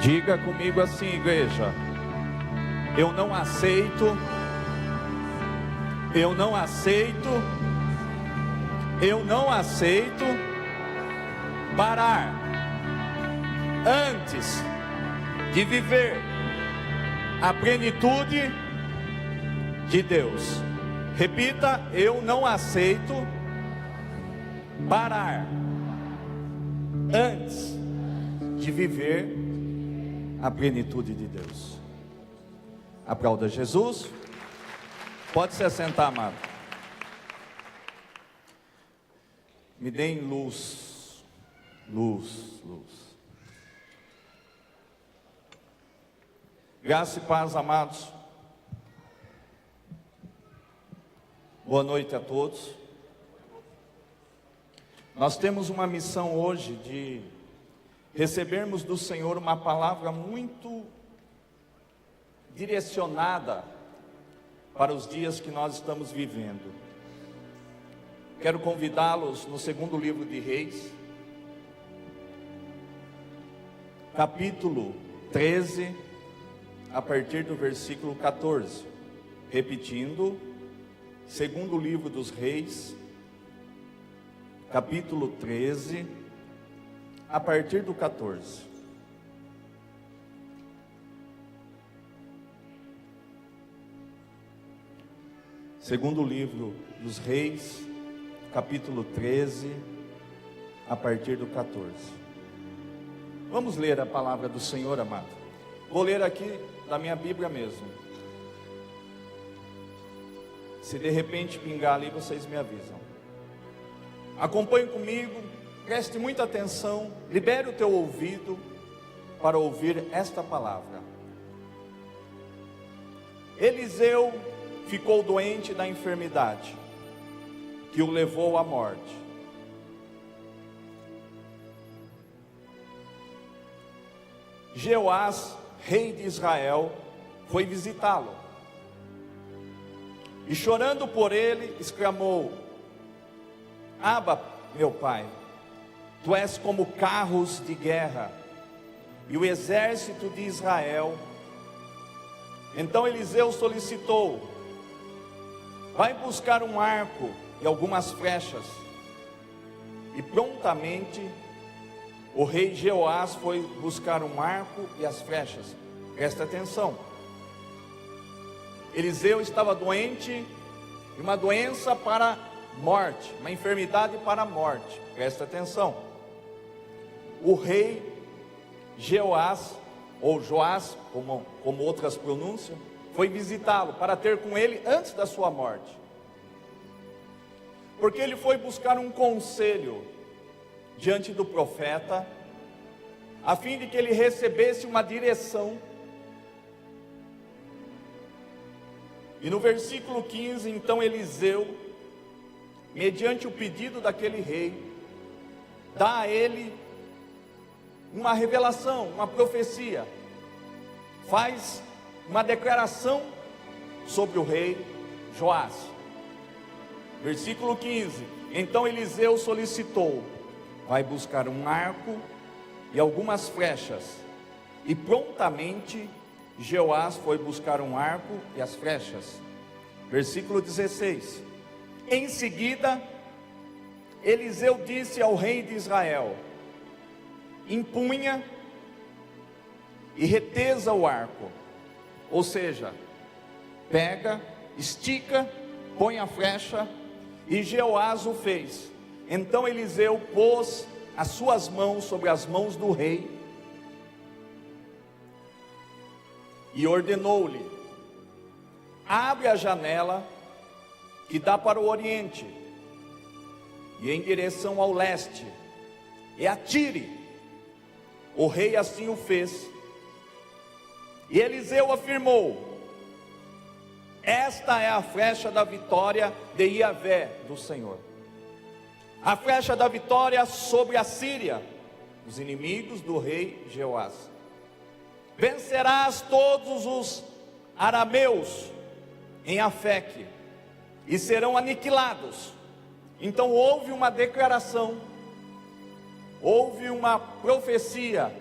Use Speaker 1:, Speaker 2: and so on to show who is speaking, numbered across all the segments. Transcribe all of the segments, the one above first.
Speaker 1: Diga comigo assim, igreja: eu não aceito parar antes de viver a plenitude de Deus. Repita: eu não aceito parar antes de viver a plenitude de Deus. Aplauda Jesus. Pode se assentar, amado. Me deem luz. Graça e paz, amados. Boa noite a todos. Nós temos uma missão hoje de recebermos do Senhor uma palavra muito direcionada para os dias que nós estamos vivendo. Quero convidá-los no segundo livro de Reis, capítulo 13, a partir do versículo 14. Repetindo, segundo livro dos Reis, capítulo 13, a partir do 14. Segundo livro dos Reis, capítulo 13, a partir do 14. Vamos ler a palavra do Senhor, amado. Vou ler aqui da minha Bíblia mesmo. Se de repente pingar ali, vocês me avisam. Acompanhe comigo, preste muita atenção, libere o teu ouvido para ouvir esta palavra. Eliseu ficou doente da enfermidade que o levou à morte. Jeoás, rei de Israel, foi visitá-lo e, chorando por ele, exclamou: Aba, meu pai, tu és como carros de guerra e o exército de Israel. Então Eliseu solicitou: vai buscar um arco e algumas flechas. E prontamente o rei Jeoás foi buscar um arco e as flechas. Presta atenção. Eliseu estava doente, de uma doença para morte, uma enfermidade para a morte. Presta atenção. O rei Jeoás, ou Joás, como outras pronunciam, foi visitá-lo para ter com ele antes da sua morte, porque ele foi buscar um conselho diante do profeta, a fim de que ele recebesse uma direção. E no versículo 15, então Eliseu, mediante o pedido daquele rei, dá a ele uma revelação, uma profecia, faz uma declaração sobre o rei Joás. Versículo 15: então Eliseu solicitou: vai buscar um arco e algumas flechas. E prontamente Jeoás foi buscar um arco e as flechas. Versículo 16: em seguida Eliseu disse ao rei de Israel: empunha e retesa o arco. Ou seja, pega, estica, põe a flecha. E Jeoás o fez. Então Eliseu pôs as suas mãos sobre as mãos do rei e ordenou-lhe: abre a janela que dá para o oriente e em direção ao leste, e atire. O rei assim o fez. E Eliseu afirmou: esta é a flecha da vitória de Iavé, do Senhor, a flecha da vitória sobre a Síria, os inimigos do rei Jeoás. Vencerás todos os arameus em Afeque e serão aniquilados. Então houve uma declaração, houve uma profecia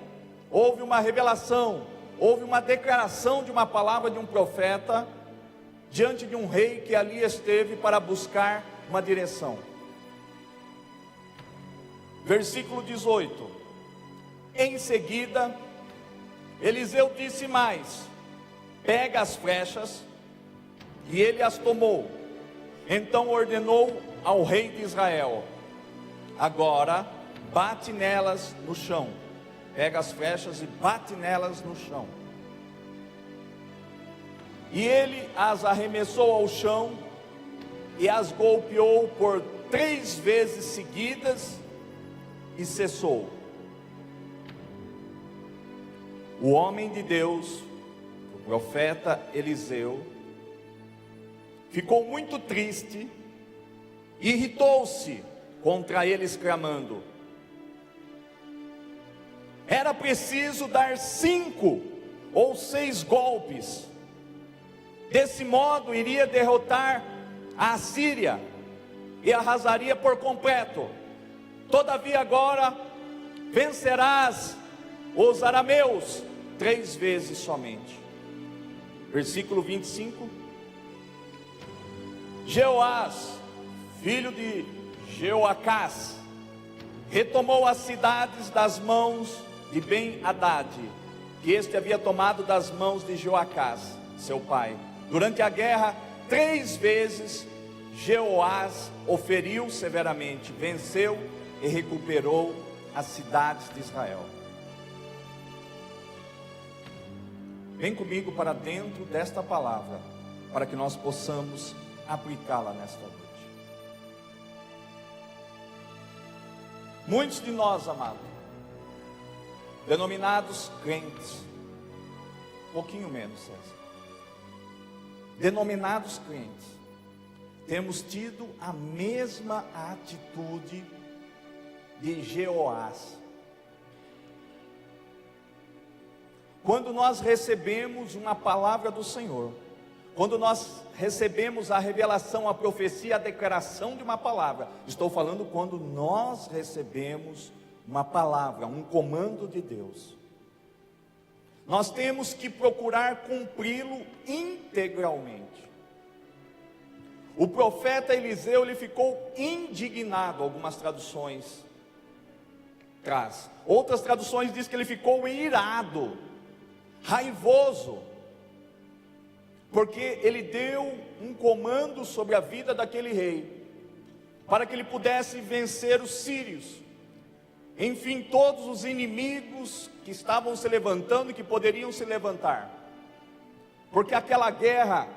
Speaker 1: houve uma revelação, houve uma declaração de uma palavra de um profeta, diante de um rei que ali esteve para buscar uma direção. Versículo 18: em seguida, Eliseu disse mais: pega as flechas, e ele as tomou. Então ordenou ao rei de Israel: agora bate nelas no chão. Pega as flechas e bate nelas no chão. E ele as arremessou ao chão e as golpeou por 3 vezes seguidas e cessou. O homem de Deus, o profeta Eliseu, ficou muito triste, irritou-se contra eles, clamando: era preciso dar 5 ou 6 golpes, desse modo iria derrotar a Assíria e arrasaria por completo. Todavia agora vencerás os arameus 3 vezes somente. Versículo 25: Jeoás, filho de Jeoacás, retomou as cidades das mãos de Ben-Hadad, que este havia tomado das mãos de Jeoacás, seu pai. Durante a guerra, 3 vezes Jeoás o feriu severamente, venceu e recuperou as cidades de Israel. Vem comigo para dentro desta palavra, para que nós possamos aplicá-la nesta noite. Muitos de nós, amados, denominados crentes, pouquinho menos, César, denominados crentes, temos tido a mesma atitude de Jeoás. Quando nós recebemos uma palavra do Senhor, quando nós recebemos a revelação, a profecia, a declaração de uma palavra, estou falando quando nós recebemos uma palavra, um comando de Deus, nós temos que procurar cumpri-lo integralmente. O profeta Eliseu, ele ficou indignado, algumas traduções traz, outras traduções diz que ele ficou irado, raivoso, porque ele deu um comando sobre a vida daquele rei, para que ele pudesse vencer os sírios, enfim, todos os inimigos que estavam se levantando e que poderiam se levantar, porque aquela guerra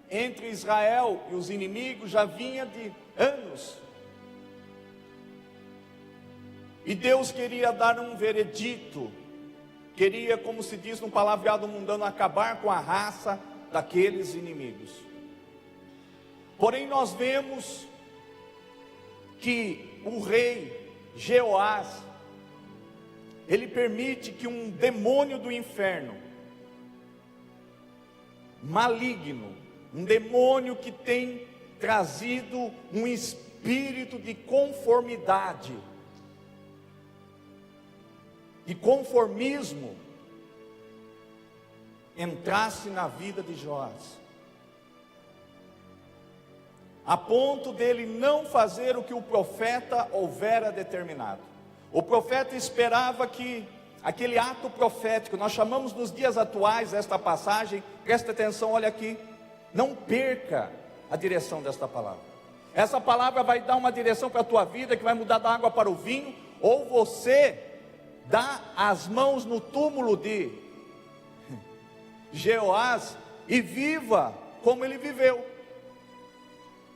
Speaker 1: entre Israel e os inimigos já vinha de anos, e Deus queria dar um veredito, queria, como se diz no palavreado mundano, acabar com a raça daqueles inimigos. Porém nós vemos que o rei Jeoás, ele permite que um demônio do inferno, maligno, um demônio que tem trazido um espírito de conformidade, de conformismo, entrasse na vida de Joás, a ponto dele não fazer o que o profeta houvera determinado. O profeta esperava que aquele ato profético, nós chamamos nos dias atuais esta passagem, presta atenção, olha aqui, não perca a direção desta palavra. Essa palavra vai dar uma direção para a tua vida, que vai mudar da água para o vinho, ou você dá as mãos no túmulo de Jeoás e viva como ele viveu.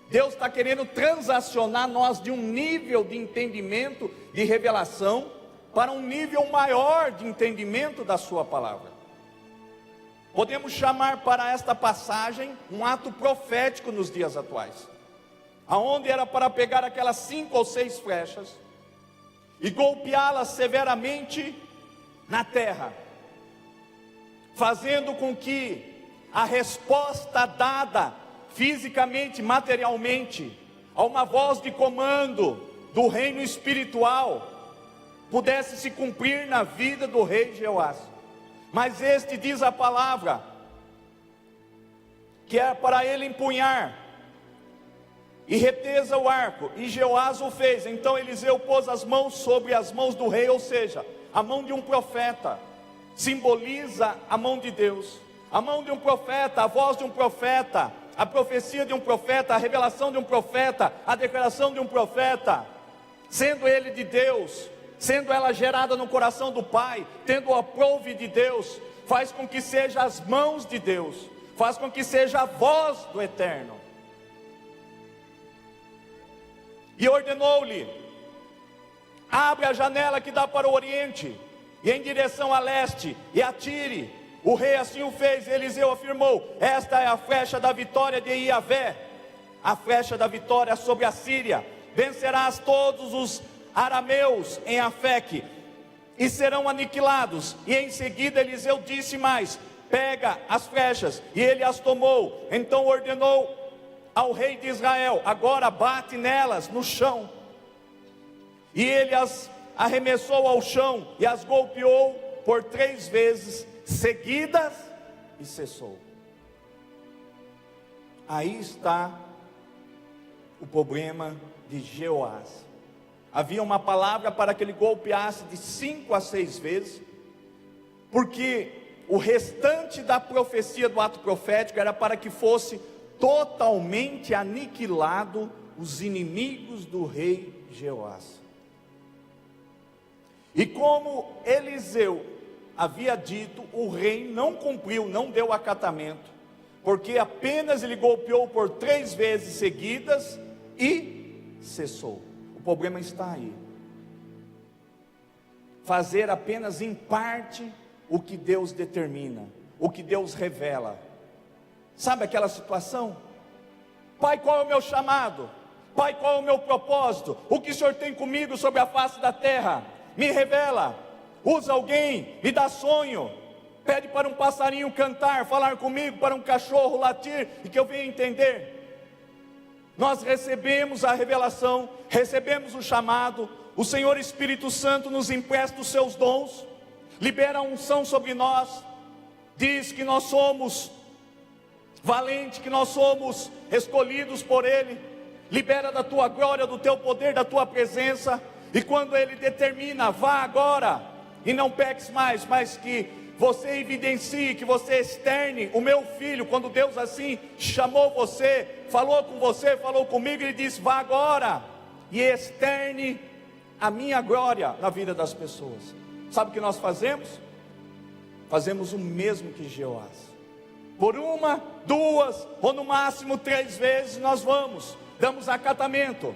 Speaker 1: Deus está querendo transacionar nós de um nível de entendimento, de revelação, para um nível maior de entendimento da sua palavra. Podemos chamar para esta passagem um ato profético nos dias atuais, aonde era para pegar aquelas 5 ou 6 flechas e golpeá-las severamente na terra, fazendo com que a resposta dada fisicamente, materialmente, a uma voz de comando do reino espiritual, pudesse se cumprir na vida do rei Jeoás. Mas este diz a palavra, que é para ele empunhar, e retesa o arco, e Jeoás o fez. Então Eliseu pôs as mãos sobre as mãos do rei, ou seja, a mão de um profeta, simboliza a mão de Deus. A mão de um profeta, a voz de um profeta, a profecia de um profeta, a revelação de um profeta, a declaração de um profeta, sendo ele de Deus, sendo ela gerada no coração do Pai, tendo o aprove de Deus, faz com que seja as mãos de Deus, faz com que seja a voz do Eterno. E ordenou-lhe: abre a janela que dá para o oriente, e em direção a leste, e atire. O rei assim o fez. Eliseu afirmou: esta é a flecha da vitória de Iavé, a flecha da vitória sobre a Síria. Vencerás todos os arameus em Afeque, e serão aniquilados. E em seguida Eliseu disse mais: pega as flechas, e ele as tomou. Então ordenou ao rei de Israel: agora bate nelas no chão. E ele as arremessou ao chão, e as golpeou por 3 vezes seguidas, e cessou. Aí está o problema de Jeoás. Havia uma palavra para que ele golpeasse de 5 a 6 vezes, porque o restante da profecia do ato profético era para que fosse totalmente aniquilado os inimigos do rei Jeoás. E como Eliseu havia dito, o rei não cumpriu, não deu acatamento, porque apenas ele golpeou por 3 vezes seguidas e cessou. O problema está aí. Fazer apenas em parte o que Deus determina, o que Deus revela. Sabe aquela situação? Pai, qual é o meu chamado? Pai, qual é o meu propósito? O que o Senhor tem comigo sobre a face da terra? Me revela. Usa alguém, me dá sonho, pede para um passarinho cantar, falar comigo, para um cachorro latir, e que eu venha entender. Nós recebemos a revelação, recebemos o chamado, o Senhor Espírito Santo nos empresta os seus dons, libera a unção sobre nós, diz que nós somos valentes, que nós somos escolhidos por Ele, libera da tua glória, do teu poder, da tua presença. E quando Ele determina: vá agora e não peques mais, mas que você evidencie, que você externe o meu filho. Quando Deus assim chamou você, falou com você, falou comigo, Ele disse: vá agora e externe a minha glória na vida das pessoas. Sabe o que nós fazemos? Fazemos o mesmo que Jeoás. Por 1, 2 ou no máximo 3 vezes nós vamos, damos acatamento.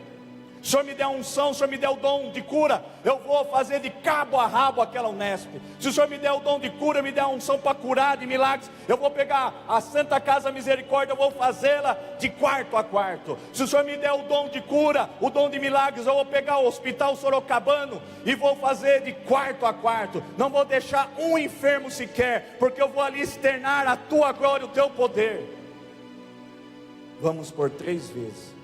Speaker 1: O Senhor me der a unção, o Senhor me der o dom de cura, eu vou fazer de cabo a rabo aquela Unesp. Se o Senhor me der o dom de cura, me der a unção para curar de milagres, eu vou pegar a Santa Casa Misericórdia, eu vou fazê-la de quarto a quarto. Se o Senhor me der o dom de cura, o dom de milagres, eu vou pegar o Hospital Sorocabano e vou fazer de quarto a quarto. Não vou deixar um enfermo sequer, porque eu vou ali externar a tua glória, o teu poder. Vamos por 3 vezes.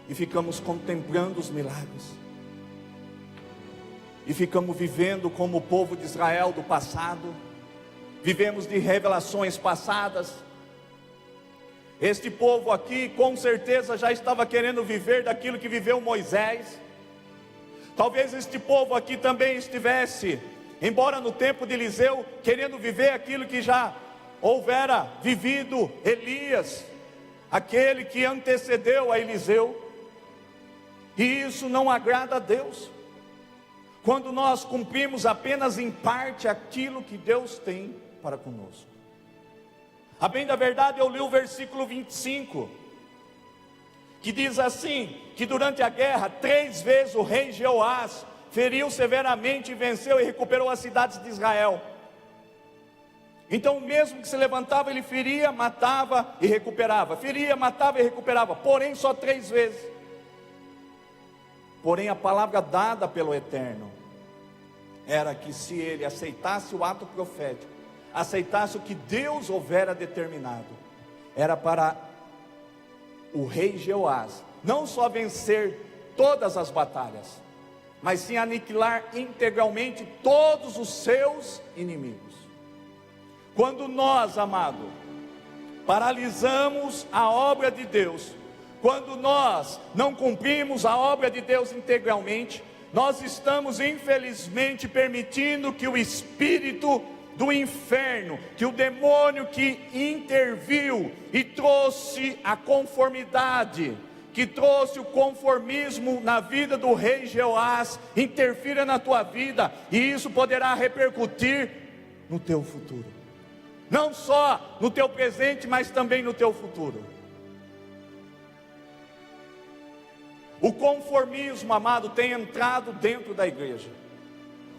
Speaker 1: E ficamos contemplando os milagres, e ficamos vivendo como o povo de Israel do passado, vivemos de revelações passadas. Este povo aqui com certeza já estava querendo viver daquilo que viveu Moisés. Talvez este povo aqui também estivesse, embora no tempo de Eliseu, querendo viver aquilo que já houvera vivido Elias, aquele que antecedeu a Eliseu. E isso não agrada a Deus, quando nós cumprimos apenas em parte aquilo que Deus tem para conosco. A bem da verdade, eu li o versículo 25, que diz assim, que durante a guerra 3 vezes o rei Jeoás feriu severamente e venceu e recuperou as cidades de Israel. Então mesmo que se levantava, ele feria, matava e recuperava, feria, matava e recuperava, porém só 3 vezes. Porém a palavra dada pelo Eterno era que se ele aceitasse o ato profético, aceitasse o que Deus houvera determinado, era para o rei Jeoás não só vencer todas as batalhas, mas sim aniquilar integralmente todos os seus inimigos. Quando nós, amado, paralisamos a obra de Deus, quando nós não cumprimos a obra de Deus integralmente, nós estamos infelizmente permitindo que o espírito do inferno, que o demônio que interviu e trouxe a conformidade, que trouxe o conformismo na vida do rei Jeoás, interfira na tua vida, e isso poderá repercutir no teu futuro, não só no teu presente, mas também no teu futuro. O conformismo, amado, tem entrado dentro da igreja.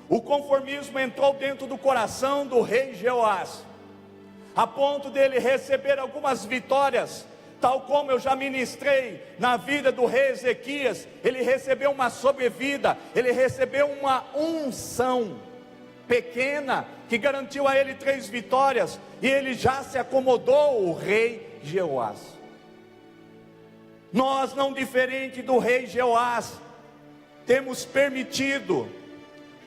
Speaker 1: O conformismo entrou dentro do coração do rei Jeoás, a ponto dele receber algumas vitórias, tal como eu já ministrei na vida do rei Ezequias. Ele recebeu uma sobrevida, ele recebeu uma unção pequena, que garantiu a ele 3 vitórias, e ele já se acomodou, o rei Jeoás. Nós, não diferente do rei Jeoás, temos permitido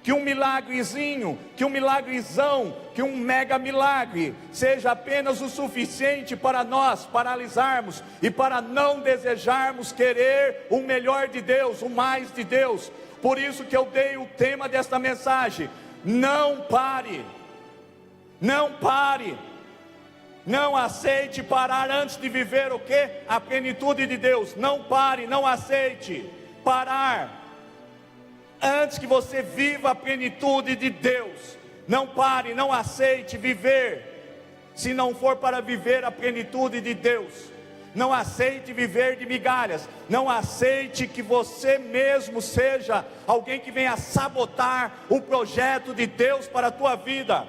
Speaker 1: que um milagrezinho, que um milagrezão, que um mega milagre seja apenas o suficiente para nós paralisarmos e para não desejarmos querer o melhor de Deus, o mais de Deus. Por isso que eu dei o tema desta mensagem: não pare, não pare, não aceite parar antes de viver o que? A plenitude de Deus. Não pare, não aceite parar antes que você viva a plenitude de Deus. Não pare, não aceite viver, se não for para viver a plenitude de Deus. Não aceite viver de migalhas. Não aceite que você mesmo seja alguém que venha sabotar o projeto de Deus para a tua vida.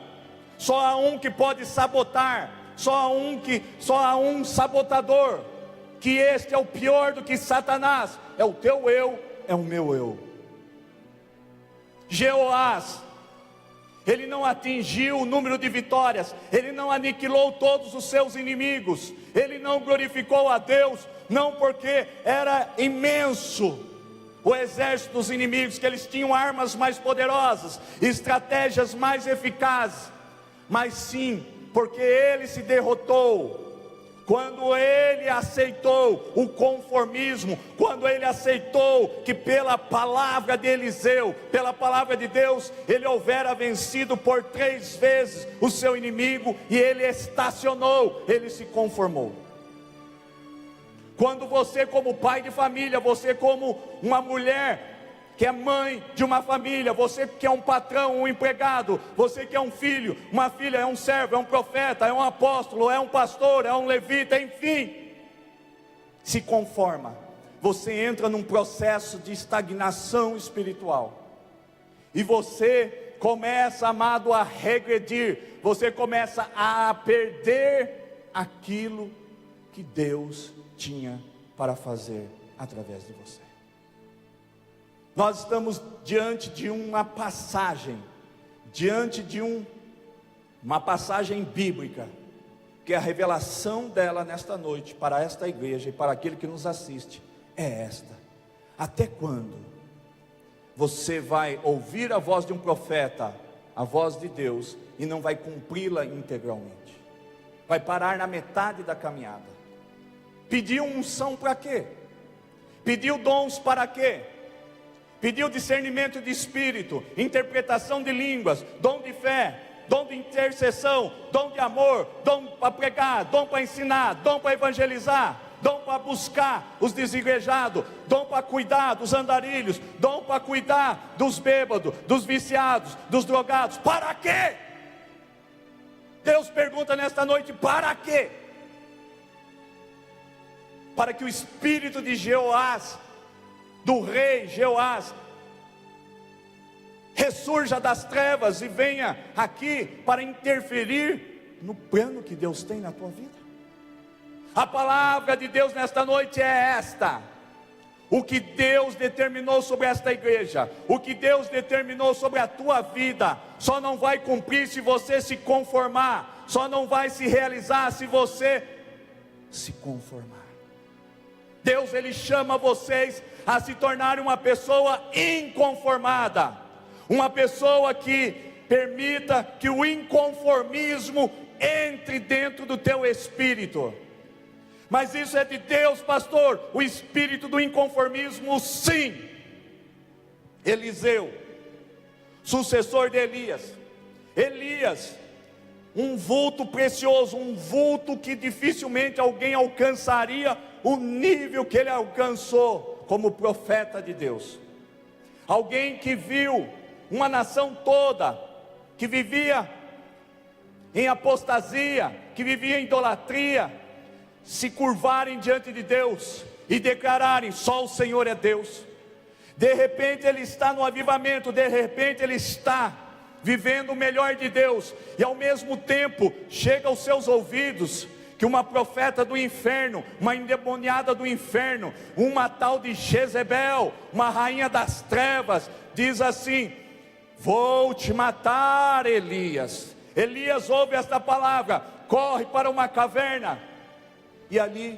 Speaker 1: Só há um que pode sabotar, só há um sabotador, que este é o pior do que Satanás, é o teu eu, é o meu eu. Jeoás, ele não atingiu o número de vitórias, ele não aniquilou todos os seus inimigos, ele não glorificou a Deus, não porque era imenso o exército dos inimigos, que eles tinham armas mais poderosas, estratégias mais eficazes, mas sim porque ele se derrotou, quando ele aceitou o conformismo, quando ele aceitou que pela palavra de Eliseu, pela palavra de Deus, ele houvera vencido por 3 vezes o seu inimigo, e ele estacionou, ele se conformou. Quando você, como pai de família, você como uma mulher que é mãe de uma família, você que é um patrão, um empregado, você que é um filho, uma filha, é um servo, é um profeta, é um apóstolo, é um pastor, é um levita, enfim, se conforma, você entra num processo de estagnação espiritual, e você começa, amado, a regredir, você começa a perder aquilo que Deus tinha para fazer através de você. Nós estamos diante de uma passagem, uma passagem bíblica, que a revelação dela nesta noite, para esta igreja e para aquele que nos assiste, é esta: até quando você vai ouvir a voz de um profeta, a voz de Deus, e não vai cumpri-la integralmente? Vai parar na metade da caminhada. Pediu unção para quê? Pediu dons para quê? Pediu discernimento de espírito, interpretação de línguas, dom de fé, dom de intercessão, dom de amor, dom para pregar, dom para ensinar, dom para evangelizar, dom para buscar os desigrejados, dom para cuidar dos andarilhos, dom para cuidar dos bêbados, dos viciados, dos drogados. Para quê? Deus pergunta nesta noite: para quê? Para que o espírito de Jeoás, do rei Jeoás, ressurja das trevas e venha aqui para interferir no plano que Deus tem na tua vida. A palavra de Deus nesta noite é esta: o que Deus determinou sobre esta igreja, o que Deus determinou sobre a tua vida, só não vai cumprir se você se conformar, só não vai se realizar se você se conformar. Deus, Ele chama vocês a se tornarem uma pessoa inconformada, uma pessoa que permita que o inconformismo entre dentro do teu espírito. Mas isso é de Deus, pastor, o espírito do inconformismo, sim. Eliseu, sucessor de Elias, um vulto precioso, um vulto que dificilmente alguém alcançaria o nível que ele alcançou como profeta de Deus. Alguém que viu uma nação toda que vivia em apostasia, que vivia em idolatria, se curvarem diante de Deus e declararem: só o Senhor é Deus. De repente ele está no avivamento, de repente ele está vivendo o melhor de Deus, e ao mesmo tempo chega aos seus ouvidos que uma profeta do inferno, uma endemoniada do inferno, uma tal de Jezebel, uma rainha das trevas, diz assim: vou te matar, Elias. Elias ouve esta palavra, corre para uma caverna, e ali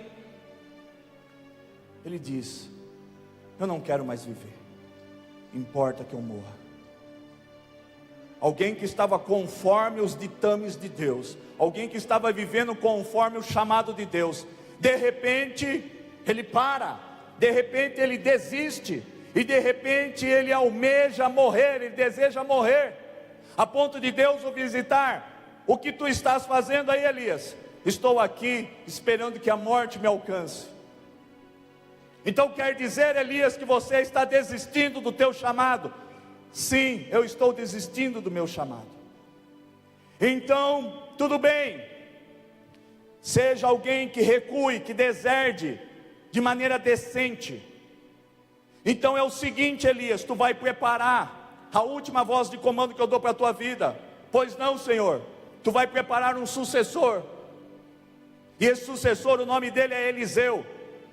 Speaker 1: ele diz: eu não quero mais viver, importa que eu morra. Alguém que estava conforme os ditames de Deus, alguém que estava vivendo conforme o chamado de Deus, de repente ele para, de repente ele desiste, e de repente ele almeja morrer, ele deseja morrer, a ponto de Deus o visitar: o que tu estás fazendo aí, Elias? Estou aqui esperando que a morte me alcance. Então quer dizer, Elias, que você está desistindo do teu chamado? Sim, eu estou desistindo do meu chamado. Então, tudo bem, seja alguém que recue, que deserde de maneira decente. Então é o seguinte, Elias, tu vai preparar a última voz de comando que eu dou para a tua vida. Pois não, Senhor, tu vai preparar um sucessor, e esse sucessor, o nome dele é Eliseu.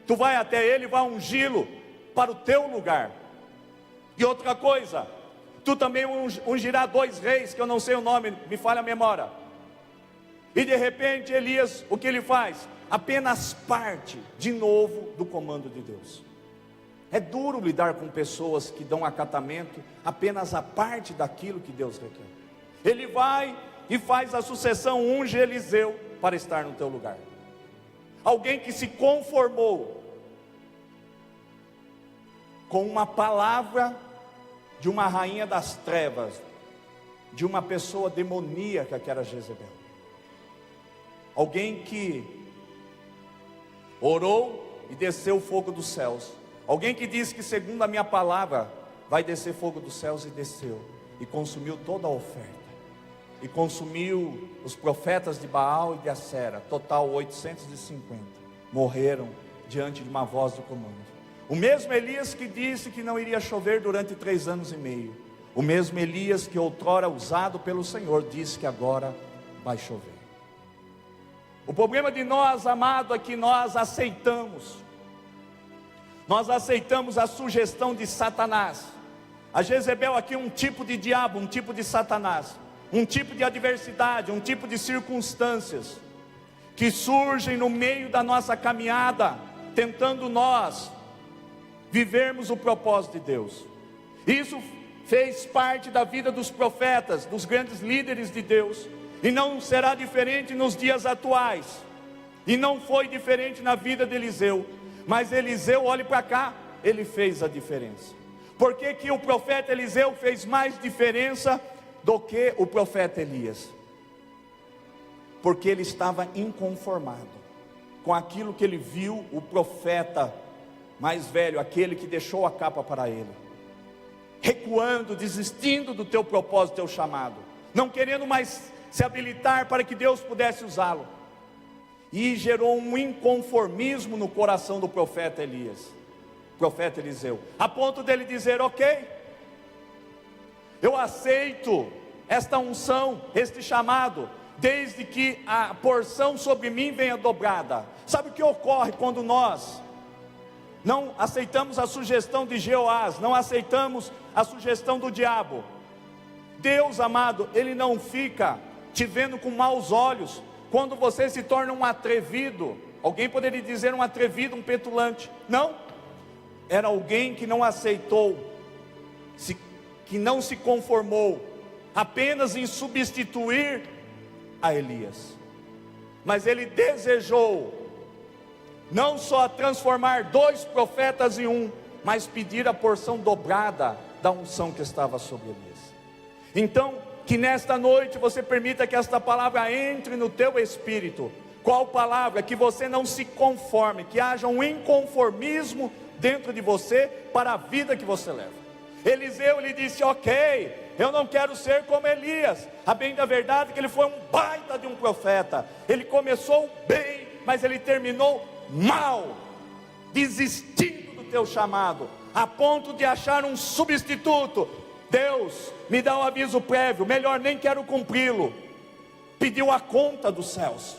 Speaker 1: Tu vai até ele, vai ungí-lo para o teu lugar. E outra coisa, tu também ungirá 2 reis, que eu não sei o nome, me falha a memória. E de repente Elias, o que ele faz? Apenas parte de novo do comando de Deus. É duro lidar com pessoas que dão acatamento apenas a parte daquilo que Deus requer. Ele vai e faz a sucessão, unge Eliseu para estar no teu lugar. Alguém que se conformou com uma palavra de uma rainha das trevas, de uma pessoa demoníaca que era Jezebel. Alguém que orou e desceu o fogo dos céus. Alguém que disse que segundo a minha palavra vai descer fogo dos céus, e desceu, e consumiu toda a oferta, e consumiu os profetas de Baal e de Acera, total 850, morreram diante de uma voz de comando. O mesmo Elias que disse que não iria chover durante 3 anos e meio, o mesmo Elias que outrora usado pelo Senhor, disse que agora vai chover. O problema de nós, amado, é que nós aceitamos a sugestão de Satanás. A Jezebel aqui é um tipo de diabo, um tipo de Satanás, um tipo de adversidade, um tipo de circunstâncias que surgem no meio da nossa caminhada, tentando nós vivermos o propósito de Deus. Isso fez parte da vida dos profetas, dos grandes líderes de Deus, e não será diferente nos dias atuais, e não foi diferente na vida de Eliseu. Mas Eliseu, olhe para cá, ele fez a diferença. Por que que o profeta Eliseu fez mais diferença do que o profeta Elias? Porque ele estava inconformado com aquilo que ele viu o profeta mais velho, aquele que deixou a capa para ele, recuando, desistindo do teu propósito, teu chamado, não querendo mais se habilitar para que Deus pudesse usá-lo. E gerou um inconformismo no coração do profeta profeta Eliseu, a ponto dele dizer: ok, eu aceito esta unção, este chamado, desde que a porção sobre mim venha dobrada. Sabe o que ocorre quando nós não aceitamos a sugestão de Jeoás, não aceitamos a sugestão do diabo? Deus, amado, Ele não fica te vendo com maus olhos quando você se torna um atrevido, Alguém poderia dizer um atrevido, um petulante. Não, era alguém que não aceitou, que não se conformou apenas em substituir a Elias, mas ele desejou não só transformar 2 profetas em um, mas pedir a porção dobrada da unção que estava sobre Elias. Então, que nesta noite você permita que esta palavra entre no teu espírito. Qual palavra? Que você não se conforme, que haja um inconformismo dentro de você para a vida que você leva. Eliseu lhe disse: ok, eu não quero ser como Elias. A bem da verdade é que ele foi um baita de um profeta. Ele começou bem, mas ele terminou mal, desistindo do teu chamado, a ponto de achar um substituto. Deus, me dá um aviso prévio, melhor nem quero cumpri-lo. Pediu a conta dos céus,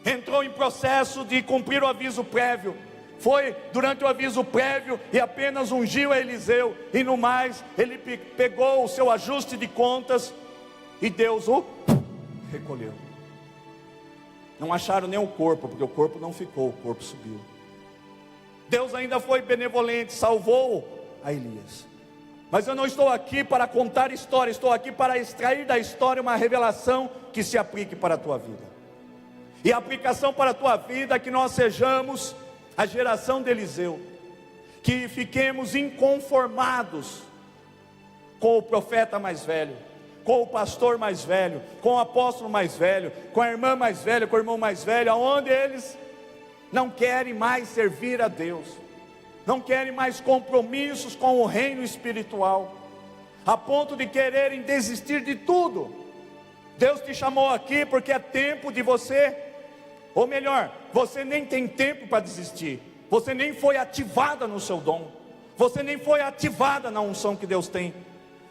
Speaker 1: entrou em processo de cumprir o aviso prévio. Foi durante o aviso prévio e apenas ungiu a Eliseu, e no mais ele pegou o seu ajuste de contas e Deus o recolheu. Não acharam nem o corpo, porque o corpo não ficou, o corpo subiu. Deus ainda foi benevolente, salvou a Elias. Mas eu não estou aqui para contar história, estou aqui para extrair da história uma revelação que se aplique para a tua vida. E a aplicação para a tua vida é que nós sejamos a geração de Eliseu, que fiquemos inconformados com o profeta mais velho, com o pastor mais velho, com o apóstolo mais velho, com a irmã mais velha, com o irmão mais velho, onde eles não querem mais servir a Deus, não querem mais compromissos com o reino espiritual, a ponto de quererem desistir de tudo. Deus te chamou aqui porque é tempo de você, ou melhor, você nem tem tempo para desistir, você nem foi ativada no seu dom, você nem foi ativada na unção que Deus tem,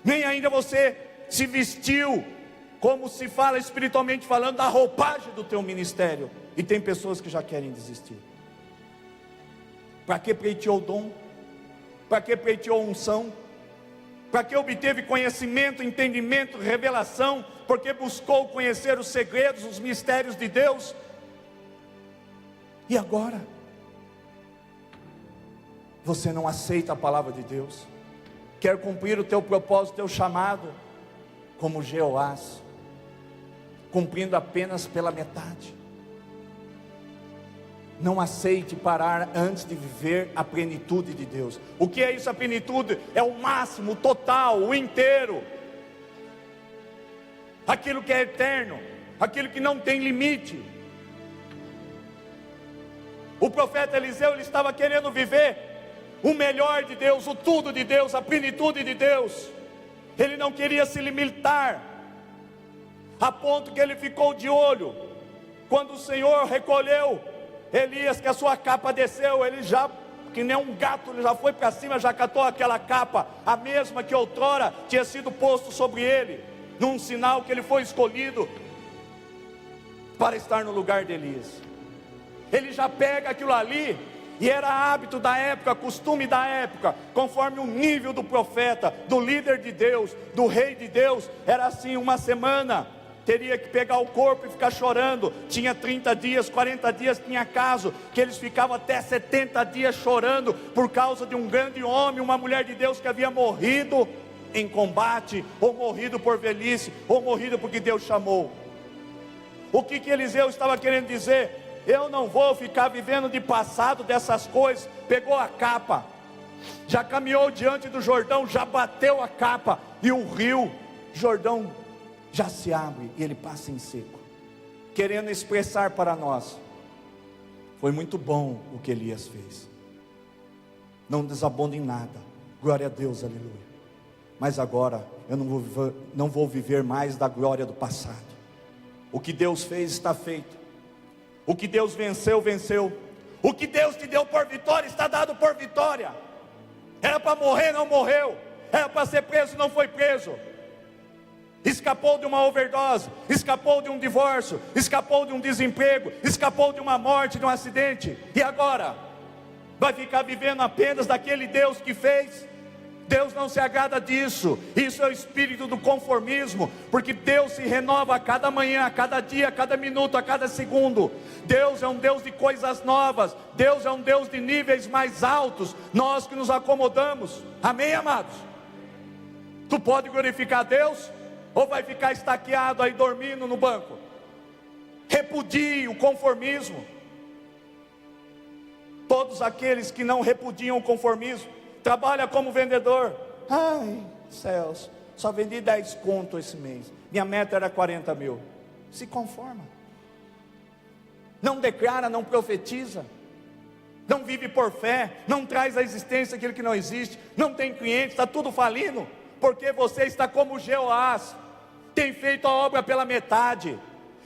Speaker 1: nem ainda você se vestiu, como se fala espiritualmente falando, da roupagem do teu ministério, e tem pessoas que já querem desistir. Para que pleiteou dom? Para que pleiteou unção? Para que obteve conhecimento, entendimento, revelação? Porque buscou conhecer os segredos, os mistérios de Deus? E agora? Você não aceita a palavra de Deus? Quer cumprir o teu propósito, o teu chamado, como Jeoás, cumprindo apenas pela metade. Não aceite parar antes de viver a plenitude de Deus. O que é isso, a plenitude? É o máximo, o total, o inteiro, aquilo que é eterno, aquilo que não tem limite. O profeta Eliseu, ele estava querendo viver o melhor de Deus, o tudo de Deus, a plenitude de Deus. Ele não queria se limitar, a ponto que ele ficou de olho, quando o Senhor recolheu Elias, que a sua capa desceu, ele já, que nem um gato, ele já foi para cima, já catou aquela capa, a mesma que outrora tinha sido posto sobre ele, num sinal que ele foi escolhido para estar no lugar de Elias. Ele já pega aquilo ali, e era hábito da época, costume da época, conforme o nível do profeta, do líder de Deus, do rei de Deus, era assim, uma semana teria que pegar o corpo e ficar chorando. Tinha 30 dias, 40 dias, tinha caso que eles ficavam até 70 dias chorando, por causa de um grande homem, uma mulher de Deus que havia morrido em combate, ou morrido por velhice, ou morrido porque Deus chamou. O que Eliseu estava querendo dizer? Eu não vou ficar vivendo de passado dessas coisas. Pegou a capa, já caminhou diante do Jordão, já bateu a capa, e o rio Jordão já se abre, e ele passa em seco, querendo expressar para nós: foi muito bom o que Elias fez, não desabonde em nada, glória a Deus, aleluia, mas agora eu não vou viver mais da glória do passado. O que Deus fez está feito, o que Deus venceu, venceu, o que Deus te deu por vitória, está dado por vitória. Era para morrer, não morreu, era para ser preso, não foi preso, escapou de uma overdose, escapou de um divórcio, escapou de um desemprego, escapou de uma morte, de um acidente, e agora vai ficar vivendo apenas daquele Deus que fez? Deus não se agrada disso. Isso é o espírito do conformismo, porque Deus se renova a cada manhã, a cada dia, a cada minuto, a cada segundo. Deus é um Deus de coisas novas. Deus é um Deus de níveis mais altos. Nós que nos acomodamos. Amém, amados? Tu pode glorificar a Deus, ou vai ficar estaqueado aí dormindo no banco? Repudie o conformismo. Todos aqueles que não repudiam o conformismo, trabalha como vendedor. Ai, céus, só vendi 10 conto esse mês, minha meta era 40 mil. Se conforma. Não declara, não profetiza, não vive por fé, não traz à existência aquilo que não existe, não tem cliente, está tudo falindo, porque você está como Jeoás, tem feito a obra pela metade.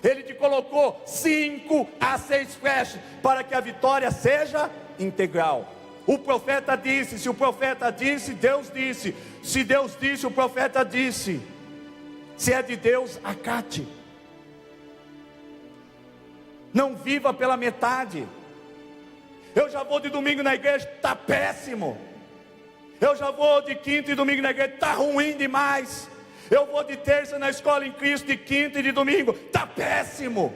Speaker 1: Ele te colocou 5 a 6 flechas, para que a vitória seja integral. O profeta disse, se o profeta disse, Deus disse. Se Deus disse, o profeta disse. Se é de Deus, acate. Não viva pela metade. Eu já vou de domingo na igreja, está péssimo. Eu já vou de quinta e domingo na igreja, está ruim demais. Eu vou de terça na escola em Cristo, de quinta e de domingo, está péssimo.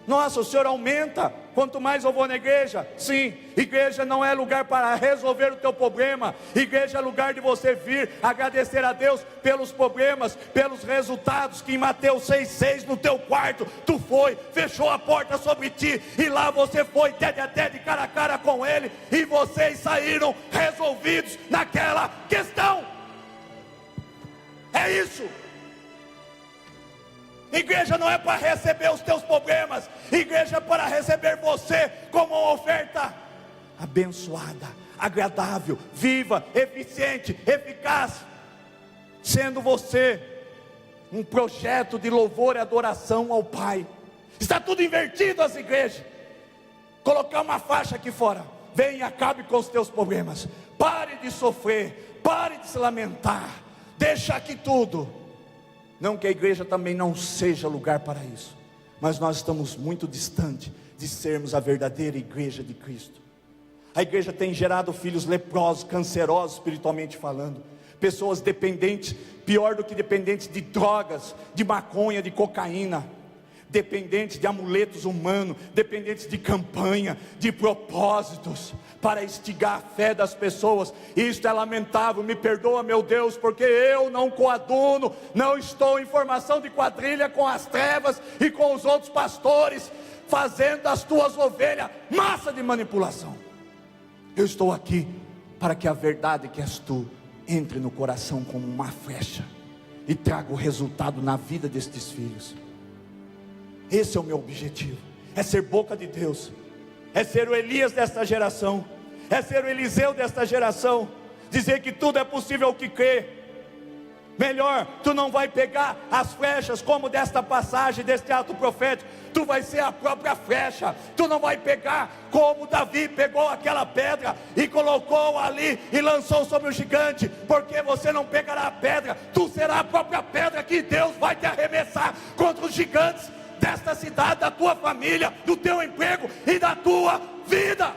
Speaker 1: Nossa, o Senhor aumenta quanto mais eu vou na igreja. Sim, igreja não é lugar para resolver o teu problema. Igreja é lugar de você vir agradecer a Deus pelos problemas, pelos resultados. Que em Mateus 6,6 no teu quarto, tu foi, fechou a porta sobre ti, e lá você foi tete a tete, cara a cara com Ele, e vocês saíram resolvidos naquela questão. É isso. Igreja não é para receber os teus problemas. Igreja é para receber você como uma oferta abençoada, agradável, viva, eficiente, eficaz, sendo você um projeto de louvor e adoração ao Pai. Está tudo invertido as igrejas. Colocar uma faixa aqui fora: vem e acabe com os teus problemas. Pare de sofrer, pare de se lamentar, deixa aqui tudo. Não que a igreja também não seja lugar para isso, mas nós estamos muito distante de sermos a verdadeira igreja de Cristo. A igreja tem gerado filhos leprosos, cancerosos espiritualmente falando, pessoas dependentes, pior do que dependentes de drogas, de maconha, de cocaína, dependentes de amuletos humanos, dependentes de campanha, de propósitos, para instigar a fé das pessoas. Isto é lamentável, me perdoa, meu Deus, porque eu não coaduno, não estou em formação de quadrilha com as trevas e com os outros pastores, fazendo das tuas ovelhas massa de manipulação. Eu estou aqui para que a verdade que és tu entre no coração como uma flecha e traga o resultado na vida destes filhos. Esse é o meu objetivo, é ser boca de Deus, é ser o Elias desta geração, é ser o Eliseu desta geração, dizer que tudo é possível ao que crê. Melhor, tu não vai pegar as flechas como desta passagem, deste ato profético, tu vai ser a própria flecha. Tu não vai pegar como Davi pegou aquela pedra e colocou ali e lançou sobre o gigante, porque você não pegará a pedra, tu será a própria pedra que Deus vai te arremessar contra os gigantes desta cidade, da tua família, do teu emprego e da tua vida.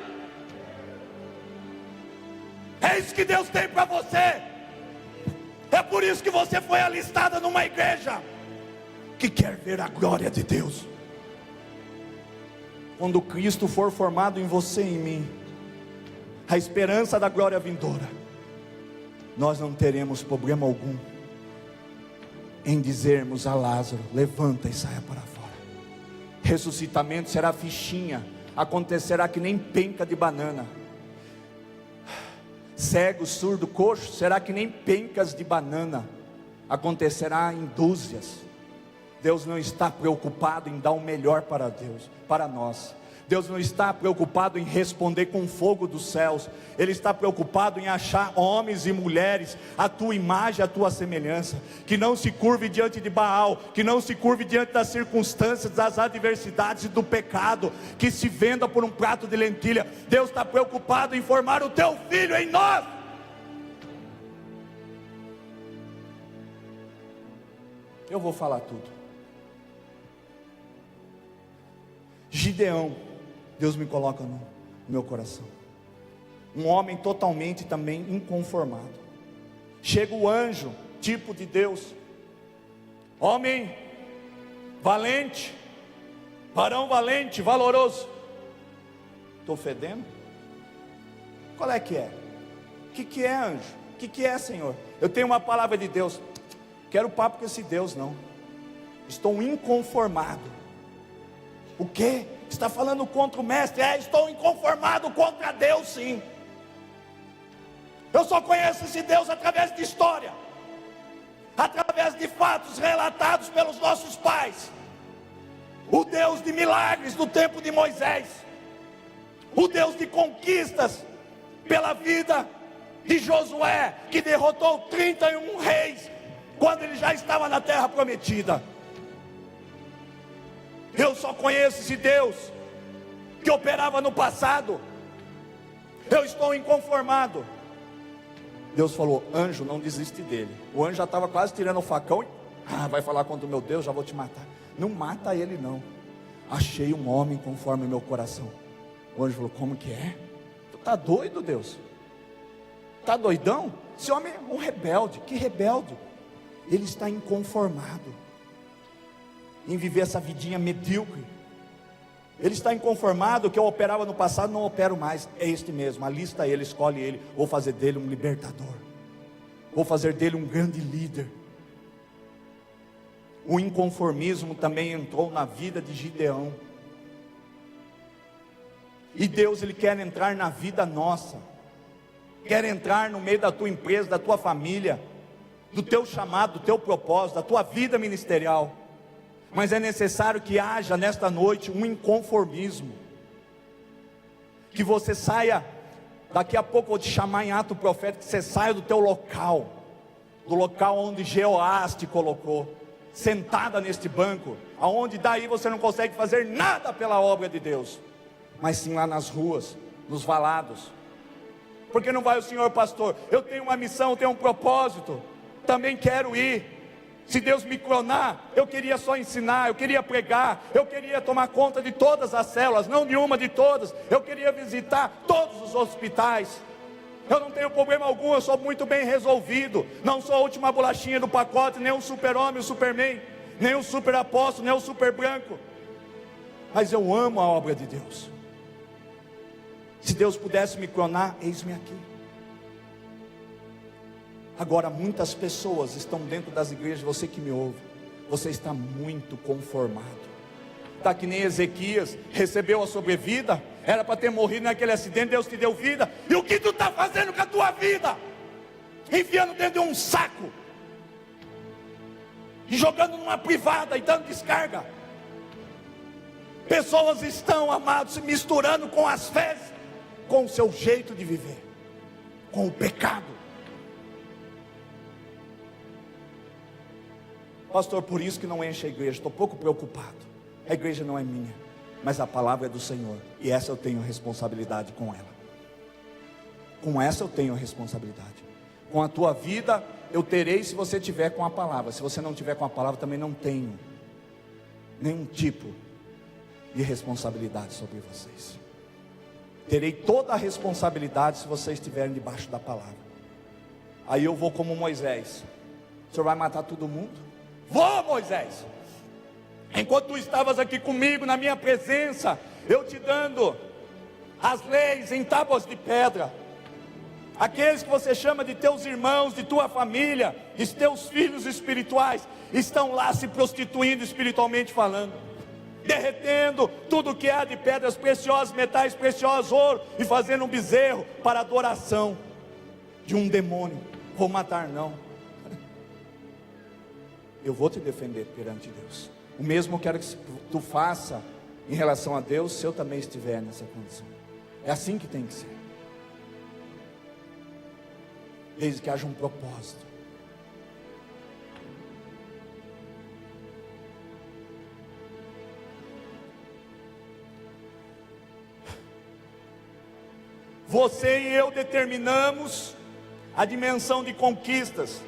Speaker 1: É isso que Deus tem para você. É por isso que você foi alistada numa igreja que quer ver a glória de Deus. Quando Cristo for formado em você e em mim, a esperança da glória vindoura, nós não teremos problema algum em dizermos a Lázaro: levanta e saia para fora. Ressuscitamento será fichinha, acontecerá que nem penca de banana. Cego, surdo, coxo, será que nem pencas de banana, acontecerá em dúzias. Deus não está preocupado em dar o melhor para Deus, para nós. Deus não está preocupado em responder com fogo dos céus. Ele está preocupado em achar homens e mulheres à tua imagem, à tua semelhança, que não se curve diante de Baal, que não se curve diante das circunstâncias, das adversidades e do pecado, que se venda por um prato de lentilha. Deus está preocupado em formar o teu filho em nós. Eu vou falar tudo. Gideão, Deus me coloca no meu coração, um homem totalmente também inconformado. chega o anjo, tipo de Deus, homem valente, varão valente, valoroso. Estou fedendo? Qual é que é? O que é, anjo? O que é, Senhor? Eu tenho uma palavra de Deus. Quero papo com esse Deus não. Estou inconformado. O quê? Está falando contra o mestre? Estou inconformado contra Deus, sim. Eu só conheço esse Deus através de história, através de fatos relatados pelos nossos pais. O Deus de milagres do tempo de Moisés, o Deus de conquistas pela vida de Josué, que derrotou 31 reis quando ele já estava na terra prometida. Eu só conheço esse Deus que operava no passado. Eu estou inconformado. Deus falou: anjo, não desiste dele. O anjo já estava quase tirando o facão. Vai falar contra o meu Deus, já vou te matar. Não mata ele não. Achei um homem conforme o meu coração. O anjo falou: como que é? Tu está doido, Deus? Está doidão? Esse homem é um rebelde. Que rebelde? Ele está inconformado em viver essa vidinha medíocre. Ele está inconformado que eu operava no passado, não opero mais. É este mesmo, alista ele, escolhe ele. Vou fazer dele um libertador, vou fazer dele um grande líder. O inconformismo também entrou na vida de Gideão. E Deus, Ele quer entrar na vida nossa, quer entrar no meio da tua empresa, da tua família, do teu chamado, do teu propósito, da tua vida ministerial. Mas é necessário que haja nesta noite um inconformismo, que você saia, daqui a pouco eu vou te chamar em ato profético, que você saia do teu local, do local onde Jeoás te colocou, sentada neste banco, aonde daí você não consegue fazer nada pela obra de Deus, mas sim lá nas ruas, nos valados. Porque não vai o senhor pastor? Eu tenho uma missão, eu tenho um propósito, também quero ir. Se Deus me clonar, eu queria só ensinar, eu queria pregar, eu queria tomar conta de todas as células, não de uma, de todas. Eu queria visitar todos os hospitais. Eu não tenho problema algum, eu sou muito bem resolvido. Não sou a última bolachinha do pacote, nem o super-homem, o superman, nem o super-apóstolo, nem o super-branco. Mas eu amo a obra de Deus. Se Deus pudesse me clonar, eis-me aqui. Agora muitas pessoas estão dentro das igrejas, você que me ouve, você está muito conformado. Está que nem Ezequias, recebeu a sobrevida, era para ter morrido naquele acidente, Deus te deu vida. E o que tu está fazendo com a tua vida? Enfiando dentro de um saco, e jogando numa privada e dando descarga. Pessoas estão, amados, se misturando com as fezes, com o seu jeito de viver, com o pecado. Pastor, por isso que não enche a igreja, estou pouco preocupado. A igreja não é minha, mas a palavra é do Senhor, e essa eu tenho responsabilidade com ela. Com essa eu tenho responsabilidade. Com a tua vida eu terei, se você tiver com a palavra. Se você não tiver com a palavra, também não tenho nenhum tipo de responsabilidade sobre vocês. Terei toda a responsabilidade se vocês estiverem debaixo da palavra. Aí eu vou como Moisés. O senhor vai matar todo mundo? Vou, Moisés. Enquanto tu estavas aqui comigo, na minha presença, eu te dando as leis em tábuas de pedra. Aqueles que você chama de teus irmãos, de tua família, de teus filhos espirituais, estão lá se prostituindo espiritualmente falando, derretendo tudo que há de pedras preciosas, metais preciosos, ouro, e fazendo um bezerro para adoração de um demônio. Vou matar não. Eu vou te defender perante Deus. O mesmo eu quero que tu faça em relação a Deus, se eu também estiver nessa condição. É assim que tem que ser. Desde que haja um propósito. Você e eu determinamos a dimensão de conquistas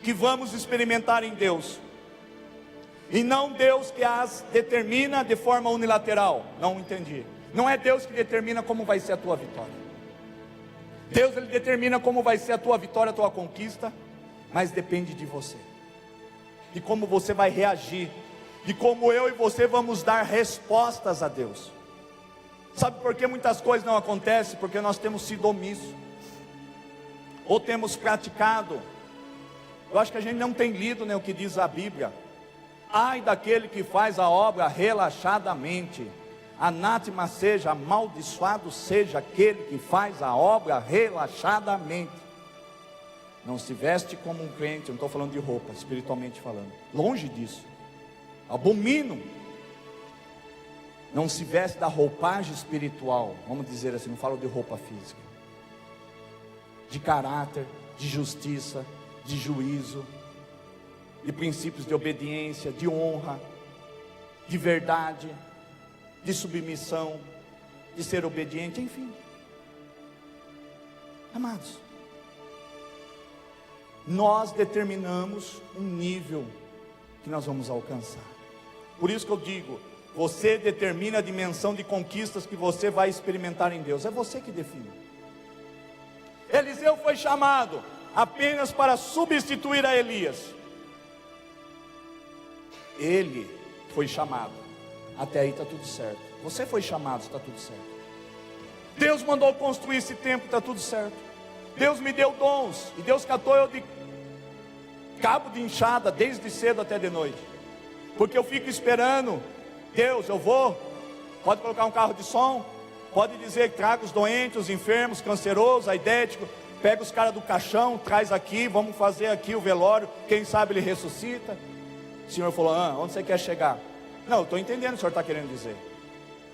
Speaker 1: que vamos experimentar em Deus, e não Deus que as determina de forma unilateral. Não entendi. Não é Deus que determina como vai ser a tua vitória. Deus, Ele determina como vai ser a tua vitória, a tua conquista, mas depende de você, de como você vai reagir, de como eu e você vamos dar respostas a Deus. Sabe por que muitas coisas não acontecem? Porque nós temos sido omissos, ou temos praticado. Eu acho que a gente não tem lido, né, o que diz a Bíblia. Ai daquele que faz a obra relaxadamente, anátema seja, amaldiçoado seja aquele que faz a obra relaxadamente. Não se veste como um crente, eu não estou falando de roupa, espiritualmente falando, longe disso. Abomino. Não se veste da roupagem espiritual, vamos dizer assim, não falo de roupa física, de caráter, de justiça, de juízo, de princípios de obediência, de honra, de verdade, de submissão, de ser obediente, enfim. Amados, nós determinamos um nível que nós vamos alcançar. Por isso que eu digo, você determina a dimensão de conquistas que você vai experimentar em Deus. É você que define. Eliseu foi chamado apenas para substituir a Elias. Ele foi chamado. Até aí está tudo certo. Você foi chamado, está tudo certo. Deus mandou construir esse templo, está tudo certo. Deus me deu dons, e Deus catou eu de cabo de enxada, desde cedo até de noite, porque eu fico esperando. Deus, eu vou, pode colocar um carro de som, pode dizer que traga os doentes, os enfermos, cancerosos, aidéticos, pega os caras do caixão, traz aqui, vamos fazer aqui o velório, quem sabe ele ressuscita. O Senhor falou, onde você quer chegar? Não, eu estou entendendo o que o Senhor está querendo dizer.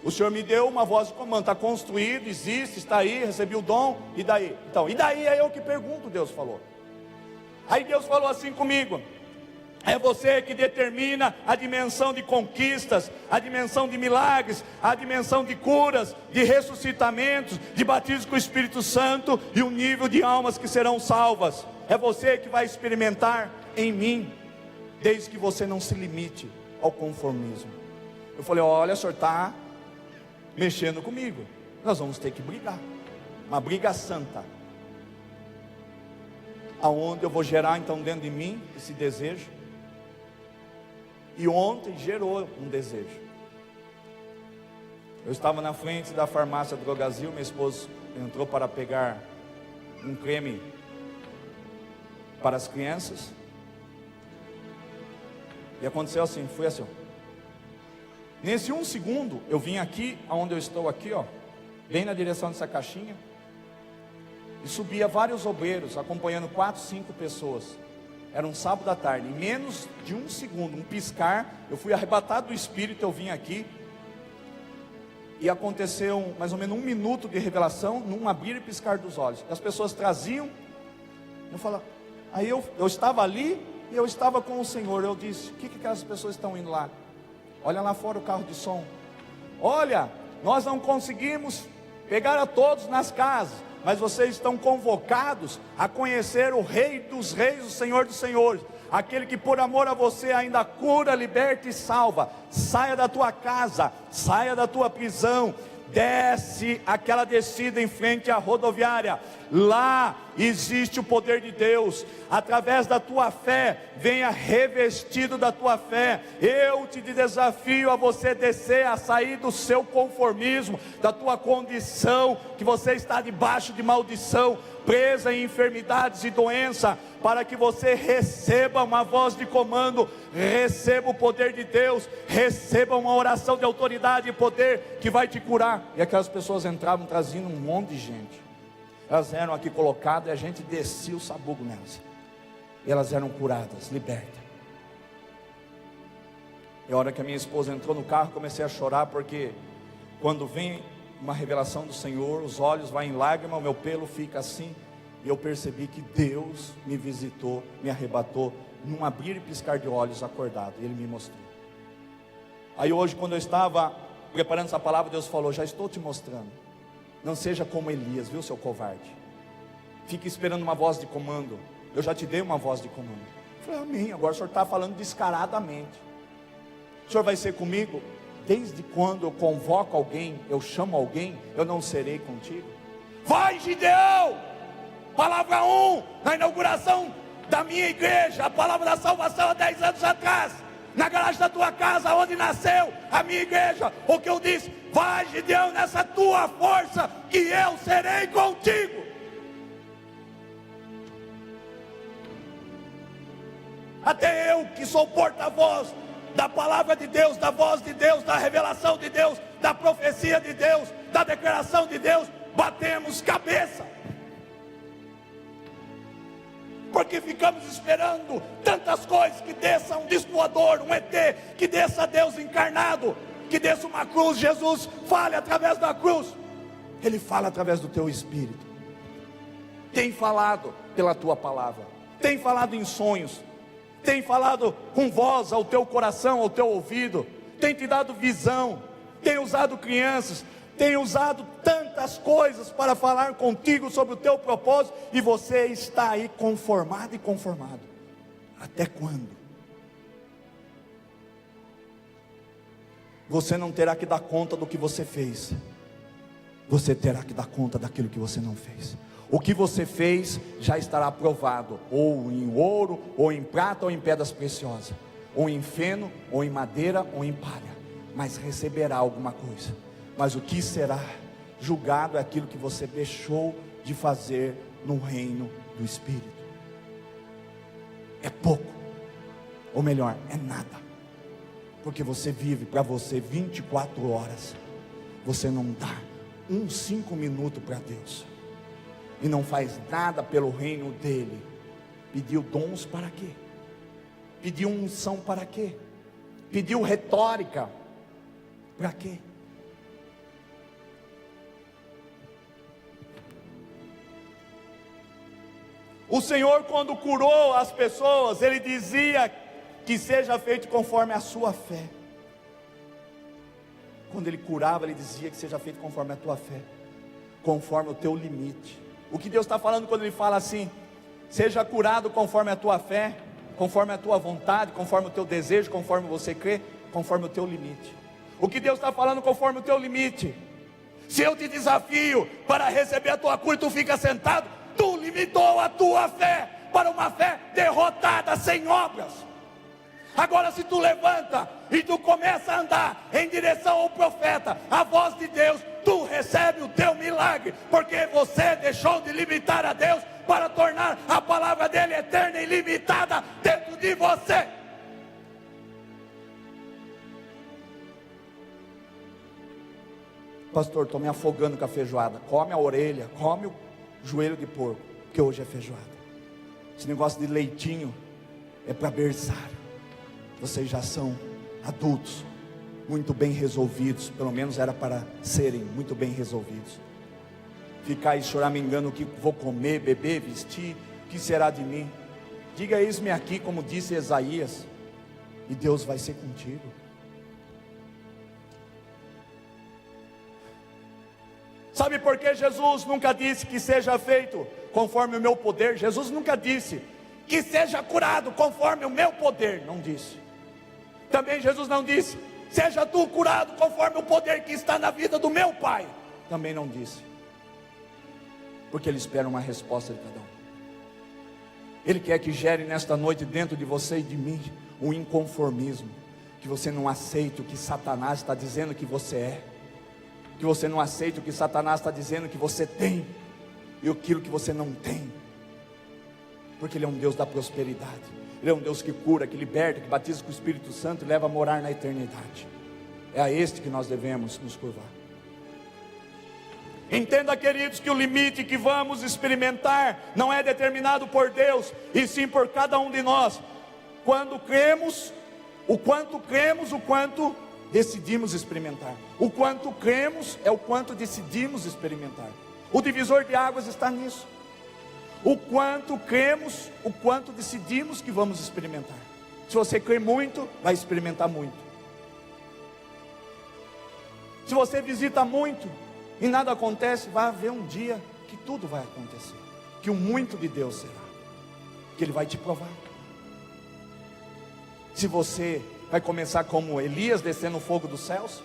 Speaker 1: O Senhor me deu uma voz de comando, está construído, existe, está aí, recebi o dom, e daí? Então, e daí é eu que pergunto, Deus falou. Aí Deus falou assim comigo, é você que determina a dimensão de conquistas, a dimensão de milagres, a dimensão de curas, de ressuscitamentos, de batismo com o Espírito Santo e o nível de almas que serão salvas. É você que vai experimentar em mim, desde que você não se limite ao conformismo. Eu falei, olha, o Senhor está mexendo comigo, nós vamos ter que brigar, uma briga santa, aonde eu vou gerar então dentro de mim esse desejo. E ontem gerou um desejo. Eu estava na frente da farmácia Drogazil, meu esposo entrou para pegar um creme para as crianças, e aconteceu assim, foi assim, nesse 1 segundo, eu vim aqui, onde eu estou aqui, bem na direção dessa caixinha, e subia vários obreiros, acompanhando 4, 5 pessoas. Era um sábado à tarde, em menos de 1 segundo, um piscar, eu fui arrebatado do Espírito, eu vim aqui, e aconteceu mais ou menos 1 minuto de revelação, num abrir e piscar dos olhos. As pessoas traziam, eu falava, aí eu estava ali, e eu estava com o Senhor, eu disse, o que aquelas pessoas estão indo lá? Olha lá fora o carro de som, olha, nós não conseguimos pegar a todos nas casas, mas vocês estão convocados a conhecer o Rei dos Reis, o Senhor dos Senhores, aquele que por amor a você ainda cura, liberta e salva. Saia da tua casa, saia da tua prisão, desce aquela descida em frente à rodoviária, lá existe o poder de Deus, através da tua fé, venha revestido da tua fé. Eu te desafio a você descer, a sair do seu conformismo, da tua condição, que você está debaixo de maldição, presa em enfermidades e doença, para que você receba uma voz de comando, receba o poder de Deus, receba uma oração de autoridade e poder, que vai te curar. E aquelas pessoas entravam trazendo um monte de gente, elas eram aqui colocadas, e a gente descia o sabugo nelas, e elas eram curadas, libertas. E a hora que a minha esposa entrou no carro, comecei a chorar, porque quando vem uma revelação do Senhor, os olhos vão em lágrima, o meu pelo fica assim, e eu percebi que Deus me visitou, me arrebatou, num abrir e piscar de olhos, acordado, e Ele me mostrou. Aí hoje, quando eu estava preparando essa palavra, Deus falou, já estou te mostrando, não seja como Elias, viu, seu covarde, fique esperando uma voz de comando, eu já te dei uma voz de comando. Eu falei, amém, agora o Senhor está falando descaradamente, o Senhor vai ser comigo? Desde quando eu convoco alguém, eu chamo alguém, eu não serei contigo? Vai, Gideão! Palavra 1, na inauguração da minha igreja, a palavra da salvação há 10 anos atrás, na garagem da tua casa, onde nasceu a minha igreja. O que eu disse: vai, Gideão, nessa tua força, que eu serei contigo. Até eu, que sou porta-voz da palavra de Deus, da voz de Deus, da revelação de Deus, da profecia de Deus, da declaração de Deus, batemos cabeça, porque ficamos esperando tantas coisas, que desça um disco voador, um ET, que desça Deus encarnado, que desça uma cruz. Jesus fale através da cruz. Ele fala através do teu espírito, tem falado pela tua palavra, tem falado em sonhos, tem falado com voz ao teu coração, ao teu ouvido, tem te dado visão, tem usado crianças, tem usado tantas coisas para falar contigo sobre o teu propósito, e você está aí conformado e conformado. Até quando? Você não terá que dar conta do que você fez, você terá que dar conta daquilo que você não fez. O que você fez já estará aprovado, ou em ouro, ou em prata, ou em pedras preciosas, ou em feno, ou em madeira, ou em palha, mas receberá alguma coisa. Mas o que será julgado é aquilo que você deixou de fazer no reino do Espírito. É pouco, ou melhor, é nada, porque você vive para você 24 horas, você não dá 5 minutos para Deus, e não faz nada pelo reino dele. Pediu dons para quê? Pediu unção para quê? Pediu retórica para quê? O Senhor, quando curou as pessoas, Ele dizia que seja feito conforme a sua fé. Quando Ele curava, Ele dizia que seja feito conforme a tua fé, conforme o teu limite. O que Deus está falando quando Ele fala assim: seja curado conforme a tua fé, conforme a tua vontade, conforme o teu desejo, conforme você crê, conforme o teu limite. O que Deus está falando conforme o teu limite? Se eu te desafio para receber a tua cura, tu fica sentado, tu limitou a tua fé para uma fé derrotada, sem obras. Agora, se tu levanta e tu começa a andar em direção ao profeta, a voz de Deus, tu recebe o teu milagre, porque você deixou de limitar a Deus para tornar a palavra dele eterna e ilimitada dentro de você. Pastor, estou me afogando com a feijoada. Come a orelha, come o joelho de porco, porque hoje é feijoada. Esse negócio de leitinho é para berçário. Vocês já são adultos, muito bem resolvidos, pelo menos era para serem muito bem resolvidos. Ficar aí choramingando o que vou comer, beber, vestir, o que será de mim? Diga: eis-me aqui, como disse Isaías, e Deus vai ser contigo. Sabe por que Jesus nunca disse que seja feito conforme o meu poder? Jesus nunca disse que seja curado conforme o meu poder, não disse. Também Jesus não disse: seja tu curado conforme o poder que está na vida do meu Pai. Também não disse, porque Ele espera uma resposta de cada um. Ele quer que gere nesta noite dentro de você e de mim um inconformismo, que você não aceite o que Satanás está dizendo que você é, que você não aceite o que Satanás está dizendo que você tem, e aquilo que você não tem, porque Ele é um Deus da prosperidade. Ele é um Deus que cura, que liberta, que batiza com o Espírito Santo e leva a morar na eternidade. É a este que nós devemos nos curvar. Entenda, queridos, que o limite que vamos experimentar não é determinado por Deus, e sim por cada um de nós. Quando cremos, o quanto decidimos experimentar. O quanto cremos é o quanto decidimos experimentar. O divisor de águas está nisso. O quanto cremos, o quanto decidimos que vamos experimentar. Se você crê muito, vai experimentar muito. Se você visita muito e nada acontece, vai haver um dia que tudo vai acontecer, que o muito de Deus será, que Ele vai te provar. Se você vai começar como Elias, descendo o fogo dos céus,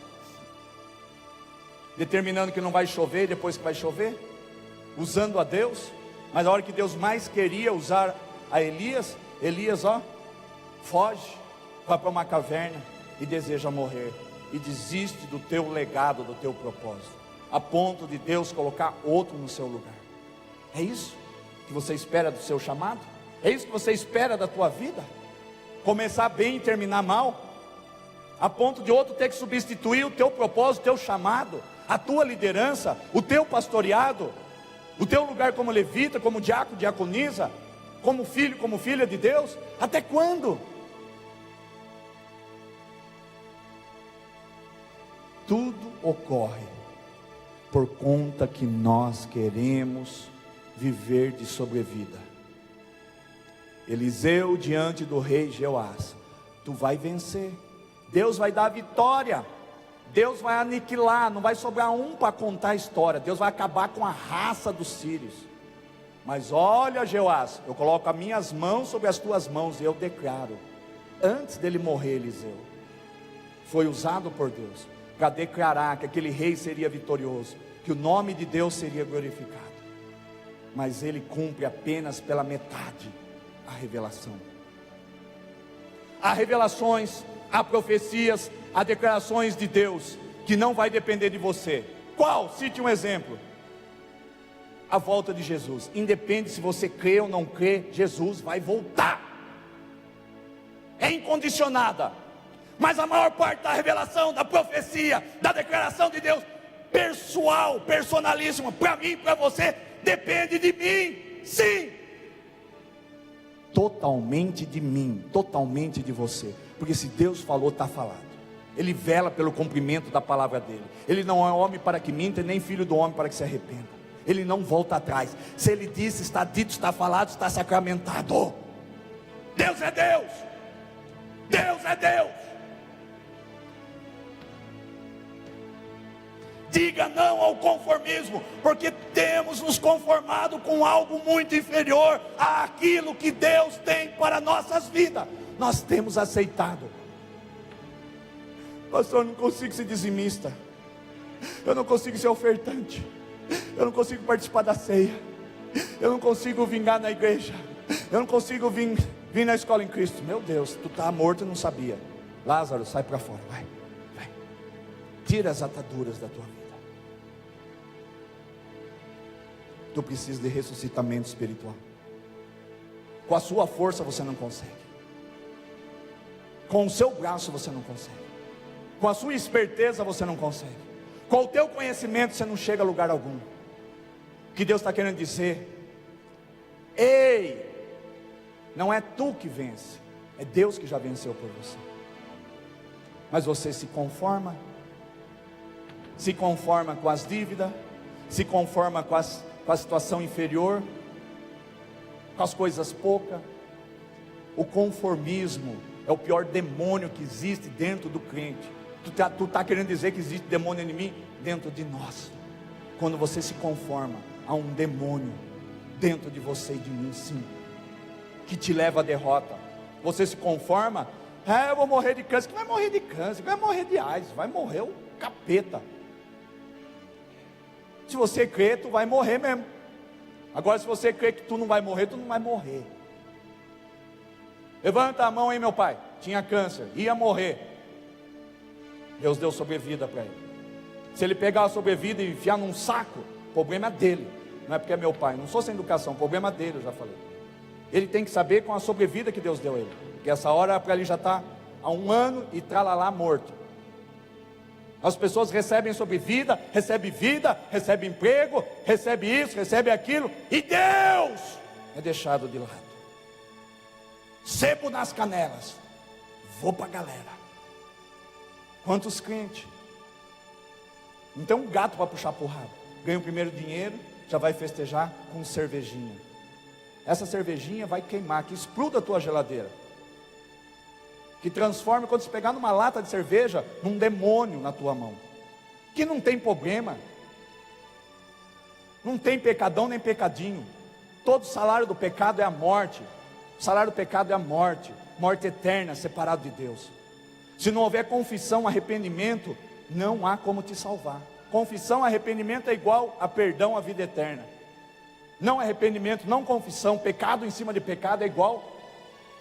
Speaker 1: determinando que não vai chover, depois que vai chover, usando a Deus, Mas a hora que Deus mais queria usar a Elias, Elias, foge, vai para uma caverna e deseja morrer, e desiste do teu legado, do teu propósito, a ponto de Deus colocar outro no seu lugar. É isso que você espera do seu chamado? É isso que você espera da tua vida? Começar bem e terminar mal, a ponto de outro ter que substituir o teu propósito, o teu chamado, a tua liderança, o teu pastoreado, o teu lugar como levita, como diácono, diaconisa, como filho, como filha de Deus? Até quando? Tudo ocorre por conta que nós queremos viver de sobrevida. Eliseu diante do rei Jeoás: tu vai vencer, Deus vai dar a vitória, Deus vai aniquilar, não vai sobrar um para contar a história, Deus vai acabar com a raça dos sírios. Mas olha, Jeoás, eu coloco as minhas mãos sobre as tuas mãos e eu declaro. Antes dele morrer, Eliseu foi usado por Deus para declarar que aquele rei seria vitorioso, que o nome de Deus seria glorificado. Mas ele cumpre apenas pela metade a revelação. Há revelações, há profecias, há declarações de Deus que não vai depender de você. Qual? Cite um exemplo. A volta de Jesus. Independe se você crê ou não crê, Jesus vai voltar. É incondicionada. Mas a maior parte da revelação, da profecia, da declaração de Deus, pessoal, personalíssima, para mim, para você, depende de mim. Sim. Totalmente de mim, totalmente de você. Porque se Deus falou, está falado. Ele vela pelo cumprimento da palavra dele. Ele não é homem para que minta, nem filho do homem para que se arrependa. Ele não volta atrás. Se ele disse, está dito, está falado, está sacramentado. Deus é Deus. Deus é Deus. Diga não ao conformismo, porque temos nos conformado com algo muito inferior àquilo que Deus tem para nossas vidas. Nós temos aceitado. Pastor, eu não consigo ser dizimista, eu não consigo ser ofertante, eu não consigo participar da ceia, eu não consigo vingar na igreja, eu não consigo vir na escola em Cristo. Meu Deus, tu está morto e não sabia. Lázaro, sai para fora, vai. Tira as ataduras da tua vida. Tu precisa de ressuscitamento espiritual. Com a sua força você não consegue, com o seu braço você não consegue, com a sua esperteza você não consegue, com o teu conhecimento você não chega a lugar algum. O que Deus está querendo dizer: ei, não é tu que vence, é Deus que já venceu por você. Mas você se conforma com as dívidas, se conforma com a situação inferior, com as coisas poucas. O conformismo é o pior demônio que existe dentro do crente. Tu está querendo dizer que existe demônio em mim? Dentro de nós. Quando você se conforma, há um demônio dentro de você e de mim, sim, que te leva à derrota. Você se conforma: eu vou morrer de câncer. Que vai morrer de câncer, vai morrer de AIDS, vai morrer o capeta. Se você crê, tu vai morrer mesmo. Agora, se você crê que tu não vai morrer, tu não vai morrer. Levanta a mão aí, meu pai. Tinha câncer, ia morrer. Deus deu sobrevida para ele. Se ele pegar a sobrevida e enfiar num saco, o problema é dele. Não é porque é meu pai, não sou sem educação, o problema é dele, eu já falei. Ele tem que saber com a sobrevida que Deus deu a ele. Porque essa hora para ele já está há 1 ano e tralalá morto. As pessoas recebem sobrevida, recebem vida, recebem emprego, recebem isso, recebem aquilo, e Deus é deixado de lado. Sebo nas canelas, vou para a galera. Quantos crentes não tem um gato para puxar pro rabo? Ganha o primeiro dinheiro, já vai festejar com cervejinha. Essa cervejinha vai queimar, que exploda a tua geladeira, que transforma, quando você pegar numa lata de cerveja, num demônio na tua mão, que não tem problema, não tem pecadão nem pecadinho. Todo salário do pecado é a morte. O salário do pecado é a morte, morte eterna, separado de Deus. Se não houver confissão, arrependimento, não há como te salvar. Confissão, arrependimento é igual a perdão, a vida eterna. não arrependimento, não confissão, pecado em cima de pecado é igual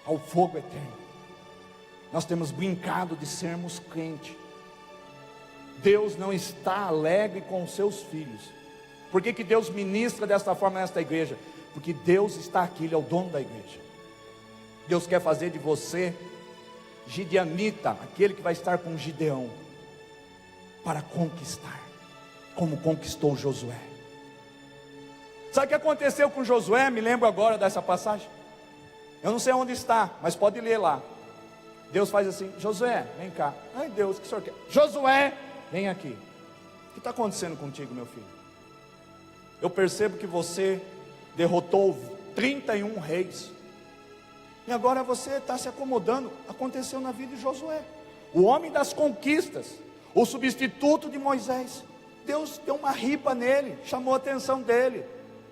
Speaker 1: ao fogo eterno. Nós temos brincado de sermos crente. Deus não está alegre com os seus filhos. Por que que Deus ministra desta forma nesta igreja? Porque Deus está aqui, Ele é o dono da igreja. Deus quer fazer de você gideonita, aquele que vai estar com Gideão, para conquistar, como conquistou Josué. Sabe o que aconteceu com Josué? Me lembro agora dessa passagem. Eu não sei onde está, mas pode ler lá. Deus faz assim: Josué, vem cá. Ai Deus, o que o senhor quer? Josué, vem aqui. O que está acontecendo contigo, meu filho? Eu percebo que você derrotou 31 reis, e agora você está se acomodando. Aconteceu na vida de Josué, o homem das conquistas, o substituto de Moisés. Deus deu uma ripa nele, chamou a atenção dele,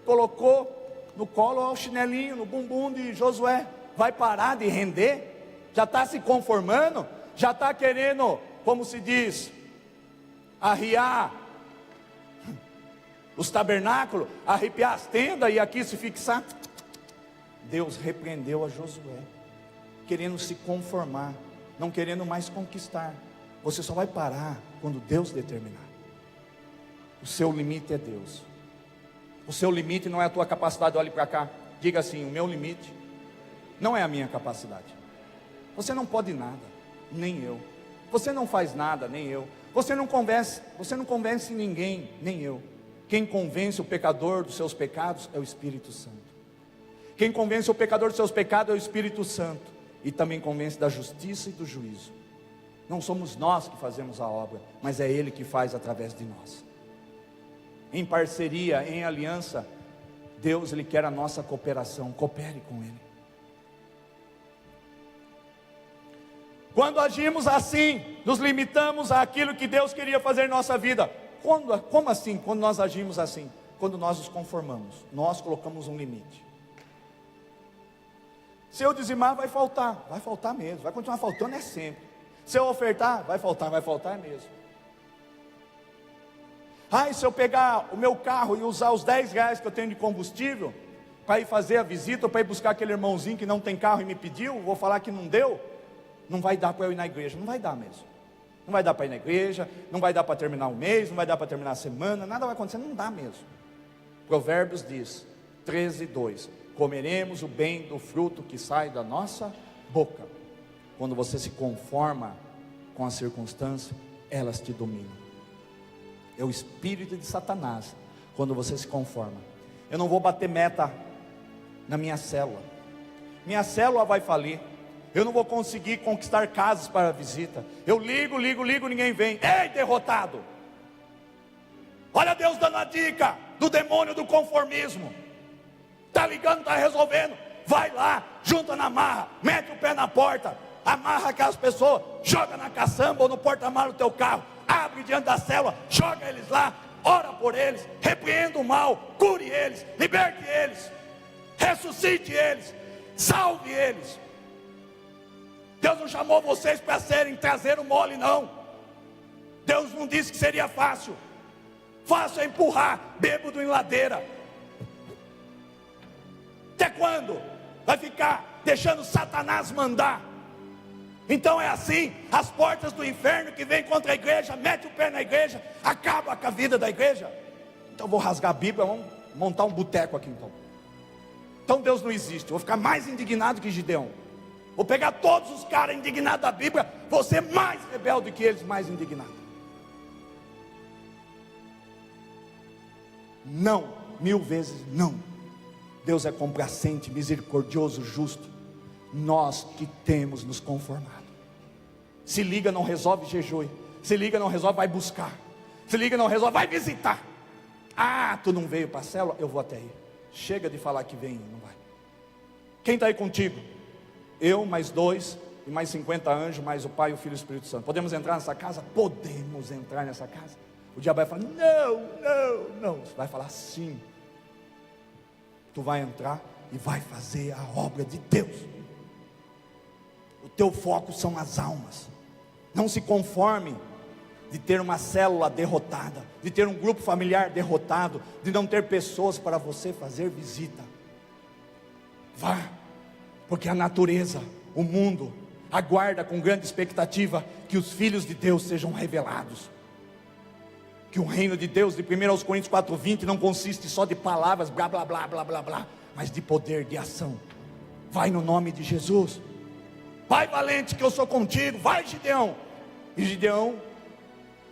Speaker 1: colocou no colo o chinelinho, no bumbum de Josué. Vai parar de render? Já está se conformando? Já está querendo, como se diz, arriar os tabernáculos, arrepiar as tendas e aqui se fixar? Deus repreendeu a Josué, querendo se conformar, não querendo mais conquistar. Você só vai parar quando Deus determinar. O seu limite é Deus. O seu limite não é a tua capacidade. Olhe para cá, diga assim: o meu limite não é a minha capacidade. Você não pode nada, nem eu. Você não faz nada, nem eu. Você não convence ninguém, nem eu. Quem convence o pecador dos seus pecados é o Espírito Santo. Quem convence o pecador dos seus pecados é o Espírito Santo. E também convence da justiça e do juízo. Não somos nós que fazemos a obra, mas é Ele que faz através de nós. Em parceria, em aliança, Deus, Ele quer a nossa cooperação. Coopere com Ele. Quando agimos assim, nos limitamos àquilo que Deus queria fazer em nossa vida. Como assim? Quando nós agimos assim? Quando nós nos conformamos, nós colocamos um limite. Se eu dizimar, vai faltar mesmo, vai continuar faltando, é sempre. Se eu ofertar, vai faltar mesmo. E se eu pegar o meu carro e usar os 10 reais que eu tenho de combustível, para ir fazer a visita, ou para ir buscar aquele irmãozinho que não tem carro e me pediu, vou falar que não deu, não vai dar para eu ir na igreja, não vai dar mesmo. Não vai dar para ir na igreja, não vai dar para terminar o mês, não vai dar para terminar a semana, nada vai acontecer, não dá mesmo. Provérbios diz, 13:2, comeremos o bem do fruto que sai da nossa boca. Quando você se conforma com as circunstâncias, elas te dominam. É o espírito de Satanás, quando você se conforma. Eu não vou bater meta na minha célula vai falir. Eu não vou conseguir conquistar casas para a visita. Eu ligo, ninguém vem. Ei, derrotado! Olha Deus dando a dica do demônio do conformismo. Está ligando, está resolvendo. Vai lá, junta na marra, mete o pé na porta, amarra aquelas pessoas, joga na caçamba ou no porta-malas do teu carro, abre diante da célula, joga eles lá, ora por eles, repreenda o mal, cure eles, liberte eles, ressuscite eles, salve eles. Deus não chamou vocês para serem traseiro mole, não. Deus não disse que seria fácil. Fácil é empurrar bêbado em ladeira. Até quando vai ficar deixando Satanás mandar? Então é assim, as portas do inferno que vem contra a igreja, mete o pé na igreja, acaba com a vida da igreja. Então vou rasgar a Bíblia, vamos montar um boteco aqui então. Então Deus não existe, eu vou ficar mais indignado que Gideão. Vou pegar todos os caras indignados da Bíblia, vou ser mais rebelde que eles, mais indignado. Não, 1000 vezes não. Deus é complacente, misericordioso, justo. Nós que temos nos conformado. Se liga, não resolve, jejue. Se liga, não resolve, vai buscar. Se liga, não resolve, vai visitar. Tu não veio para a célula? Eu vou até aí. Chega de falar que vem, não vai. Quem está aí contigo? Eu, mais 2, e mais 50 anjos, mais o Pai, o Filho e o Espírito Santo. Podemos entrar nessa casa? Podemos entrar nessa casa. O diabo vai falar, não. Você vai falar sim. Tu vai entrar e vai fazer a obra de Deus. O teu foco são as almas. Não se conforme
Speaker 2: de ter uma célula derrotada, de ter um grupo familiar derrotado, de não ter pessoas para você fazer visita. Vá, porque a natureza, o mundo, aguarda com grande expectativa que os filhos de Deus sejam revelados. Que o reino de Deus, de 1 Coríntios 4:20, não consiste só de palavras, blá blá blá blá blá blá, mas de poder, de ação. Vai no nome de Jesus. Vai valente que eu sou contigo, vai Gideão. E Gideão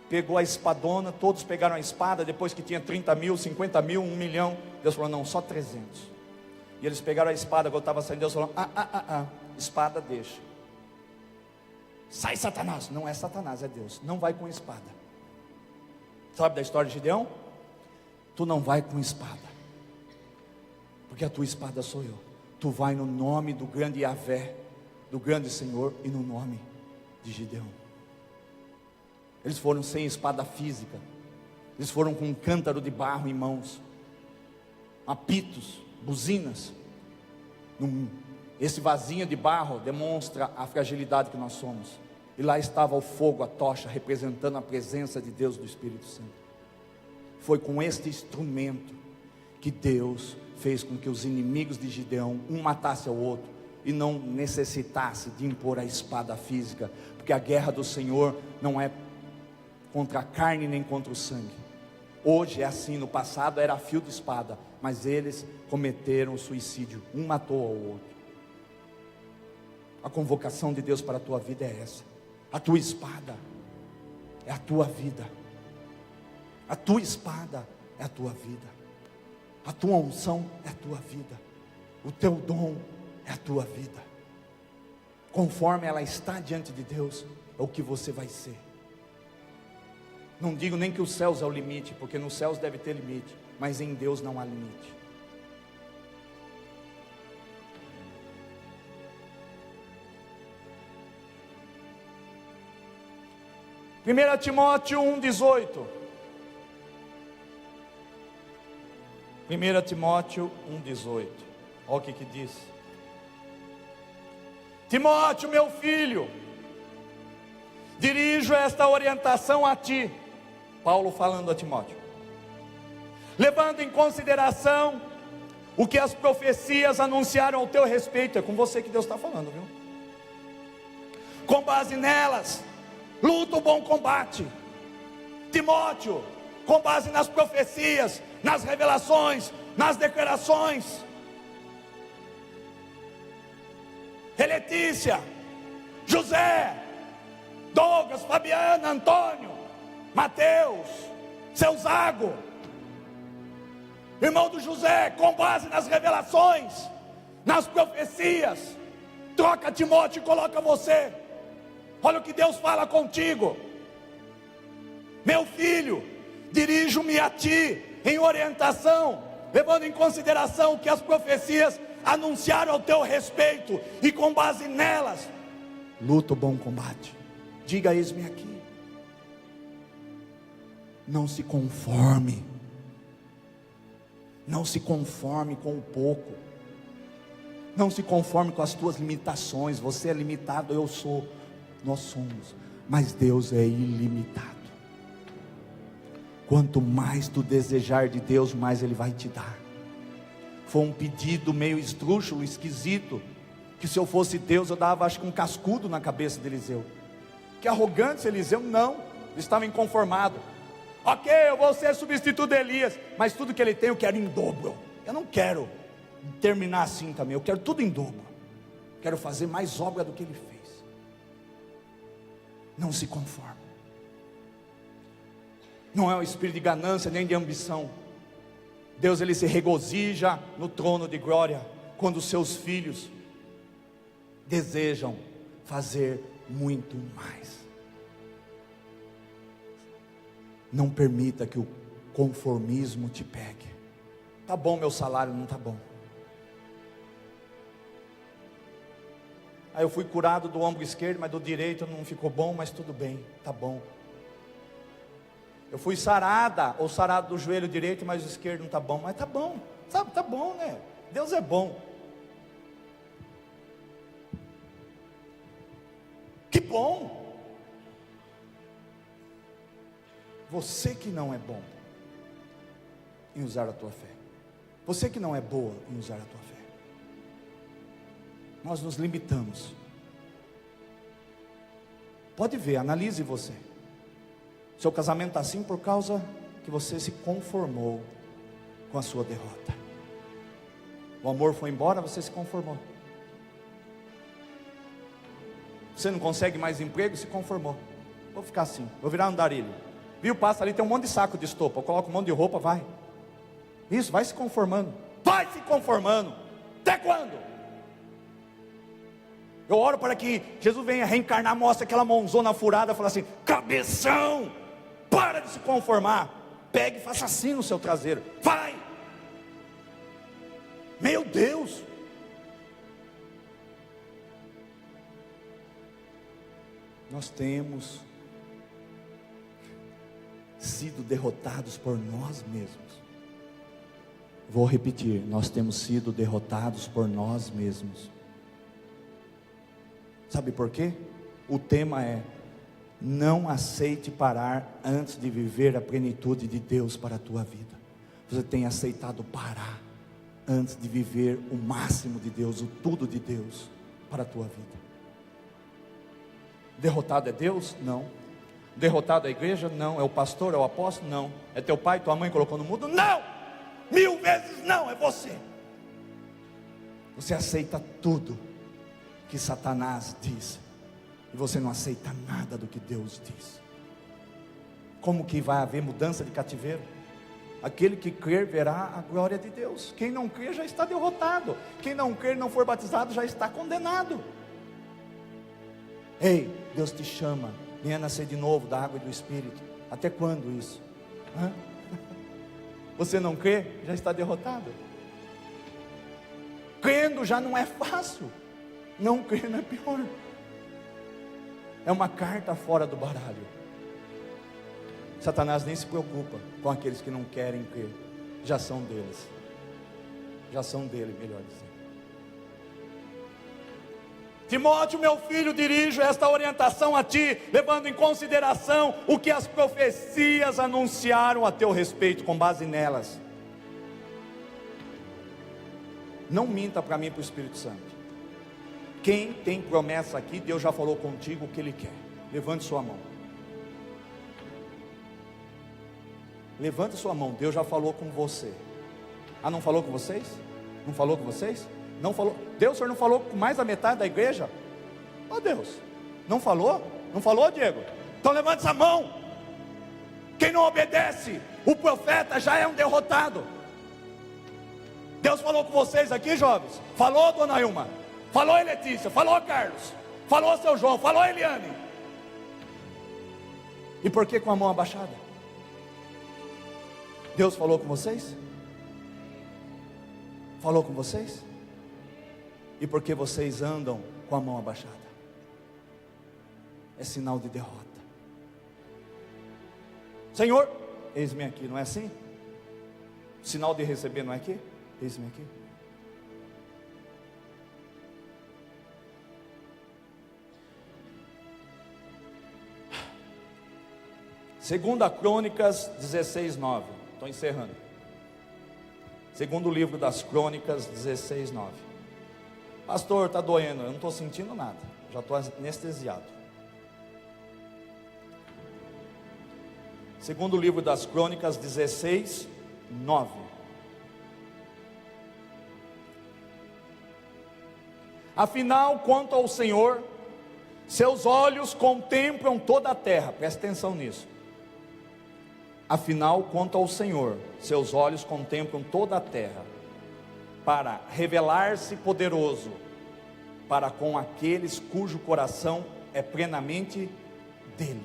Speaker 2: pegou a espadona, todos pegaram a espada, depois que tinha 30 mil, 50 mil, 1 milhão, Deus falou, não, só 300. E eles pegaram a espada, quando estava saindo, Deus falou, espada deixa. Sai Satanás, não é Satanás, é Deus, não vai com espada. Sabe da história de Gideão? Tu não vai com espada, porque a tua espada sou eu. Tu vai no nome do grande Yahvé, do grande Senhor, e no nome de Gideão. Eles foram sem espada física, eles foram com um cântaro de barro em mãos, apitos, buzinas. Esse vasinho de barro demonstra a fragilidade que nós somos. E lá estava o fogo, a tocha, representando a presença de Deus, do Espírito Santo. Foi com este instrumento que Deus fez com que os inimigos de Gideão, um matasse ao outro, e não necessitasse de impor a espada física, porque a guerra do Senhor não é contra a carne nem contra o sangue. Hoje é assim, no passado era a fio de espada, mas eles cometeram suicídio, um matou ao outro. A convocação de Deus para a tua vida é essa. A tua espada é a tua vida. A tua espada é a tua vida. A tua unção é a tua vida. O teu dom é a tua vida. Conforme ela está diante de Deus, é o que você vai ser. Não digo nem que os céus é o limite, porque nos céus deve ter limite, mas em Deus não há limite. Primeira Timóteo 1:18. 1 Timóteo 1:18. Olha o que diz. Timóteo, meu filho, dirijo esta orientação a ti. Paulo falando a Timóteo, levando em consideração o que as profecias anunciaram ao teu respeito. É com você que Deus está falando, viu? Com base nelas, luta o bom combate. Timóteo, com base nas profecias, nas revelações, nas declarações. Letícia, José, Douglas, Fabiana, Antônio, Mateus, seu Zago, irmão do José, com base nas revelações, nas profecias, troca Timóteo e coloca você. Olha o que Deus fala contigo. Meu filho, dirijo-me a ti em orientação, levando em consideração que as profecias anunciaram ao teu respeito, e com base nelas, luta o bom combate. Diga, eis-me aqui. Não se conforme. Não se conforme com o pouco. Não se conforme com as tuas limitações. Você é limitado, eu sou. Nós somos. Mas Deus é ilimitado. Quanto mais tu desejar de Deus, mais Ele vai te dar. Foi um pedido meio esdrúxulo, esquisito, que se eu fosse Deus, eu dava acho que um cascudo na cabeça de Eliseu. Que arrogante Eliseu, não. Ele estava inconformado. Ok, eu vou ser substituto de Elias, mas tudo que ele tem eu quero em dobro. Eu não quero terminar assim também, eu quero tudo em dobro. Quero fazer mais obra do que ele fez. Não se conforme. Não é um espírito de ganância nem de ambição. Deus, Ele se regozija no trono de glória quando os seus filhos desejam fazer muito mais. Não permita que o conformismo te pegue. Tá bom, meu salário não tá bom. Aí eu fui curado do ombro esquerdo, mas do direito não ficou bom, mas tudo bem, tá bom. Eu fui sarada, ou sarado do joelho direito, mas o esquerdo não tá bom, mas tá bom, sabe, tá bom, né? Deus é bom. Que bom. Você que não é bom em usar a tua fé. Você que não é boa em usar a tua fé. Nós nos limitamos. Pode ver, analise você. Seu casamento está assim por causa que você se conformou com a sua derrota. O amor foi embora, você se conformou. Você não consegue mais emprego, se conformou. Vou ficar assim, vou virar andarilho. Viu, passa ali, tem um monte de saco de estopa, coloca um monte de roupa, vai. Isso, vai se conformando. Vai se conformando. Até quando? Eu oro para que Jesus venha reencarnar, mostra aquela mãozona furada, fala assim: cabeção, para de se conformar. Pegue e faça assim no seu traseiro. Vai. Meu Deus. Nós temos sido derrotados por nós mesmos. Vou repetir, nós temos sido derrotados por nós mesmos. Sabe por quê? O tema é: não aceite parar antes de viver a plenitude de Deus para a tua vida. Você tem aceitado parar antes de viver o máximo de Deus, o tudo de Deus para a tua vida. Derrotado é Deus? Não. Derrotado é a igreja? Não. É o pastor, é o apóstolo? Não. É teu pai, tua mãe colocou no mundo? Não. 1000 vezes não, é você. Você aceita tudo que Satanás diz, e você não aceita nada do que Deus diz. Como que vai haver mudança de cativeiro? Aquele que crer verá a glória de Deus. Quem não crer já está derrotado. Quem não crer, não for batizado, já está condenado. Ei, Deus te chama, venha nascer de novo da água e do Espírito. Até quando isso? Hã? Você não crê, já está derrotado. Crendo já não é fácil. Não crer não é pior. É uma carta fora do baralho. Satanás nem se preocupa com aqueles que não querem crer. Já são deles. Já são dele, melhor dizendo. Timóteo, meu filho, dirijo esta orientação a ti, levando em consideração o que as profecias anunciaram a teu respeito, com base nelas. Não minta para mim e para o Espírito Santo. Quem tem promessa aqui, Deus já falou contigo o que Ele quer. Levante sua mão. Levante sua mão, Deus já falou com você. Ah, não falou com vocês? Não falou com vocês? Não falou? Deus, o senhor não falou com mais da metade da igreja? Oh Deus, não falou? Não falou, Diego? Então levante essa mão. Quem não obedece, o profeta já é um derrotado. Deus falou com vocês aqui, jovens? Falou, dona Ilma? Falou, Letícia? Falou, Carlos? Falou, seu João? Falou, Eliane? E por que com a mão abaixada? Deus falou com vocês? Falou com vocês? E por que vocês andam com a mão abaixada? É sinal de derrota. Senhor, eis-me aqui, não é assim? Sinal de receber não é aqui? Eis-me aqui. Segunda Crônicas 16:9. Estou encerrando. Segundo livro das Crônicas 16:9. Pastor, está doendo. Eu não estou sentindo nada. Já estou anestesiado. Segundo livro das Crônicas 16:9. Afinal, quanto ao Senhor, seus olhos contemplam toda a terra. Presta atenção nisso. Afinal, quanto ao Senhor, seus olhos contemplam toda a terra, para revelar-se poderoso para com aqueles cujo coração é plenamente dele.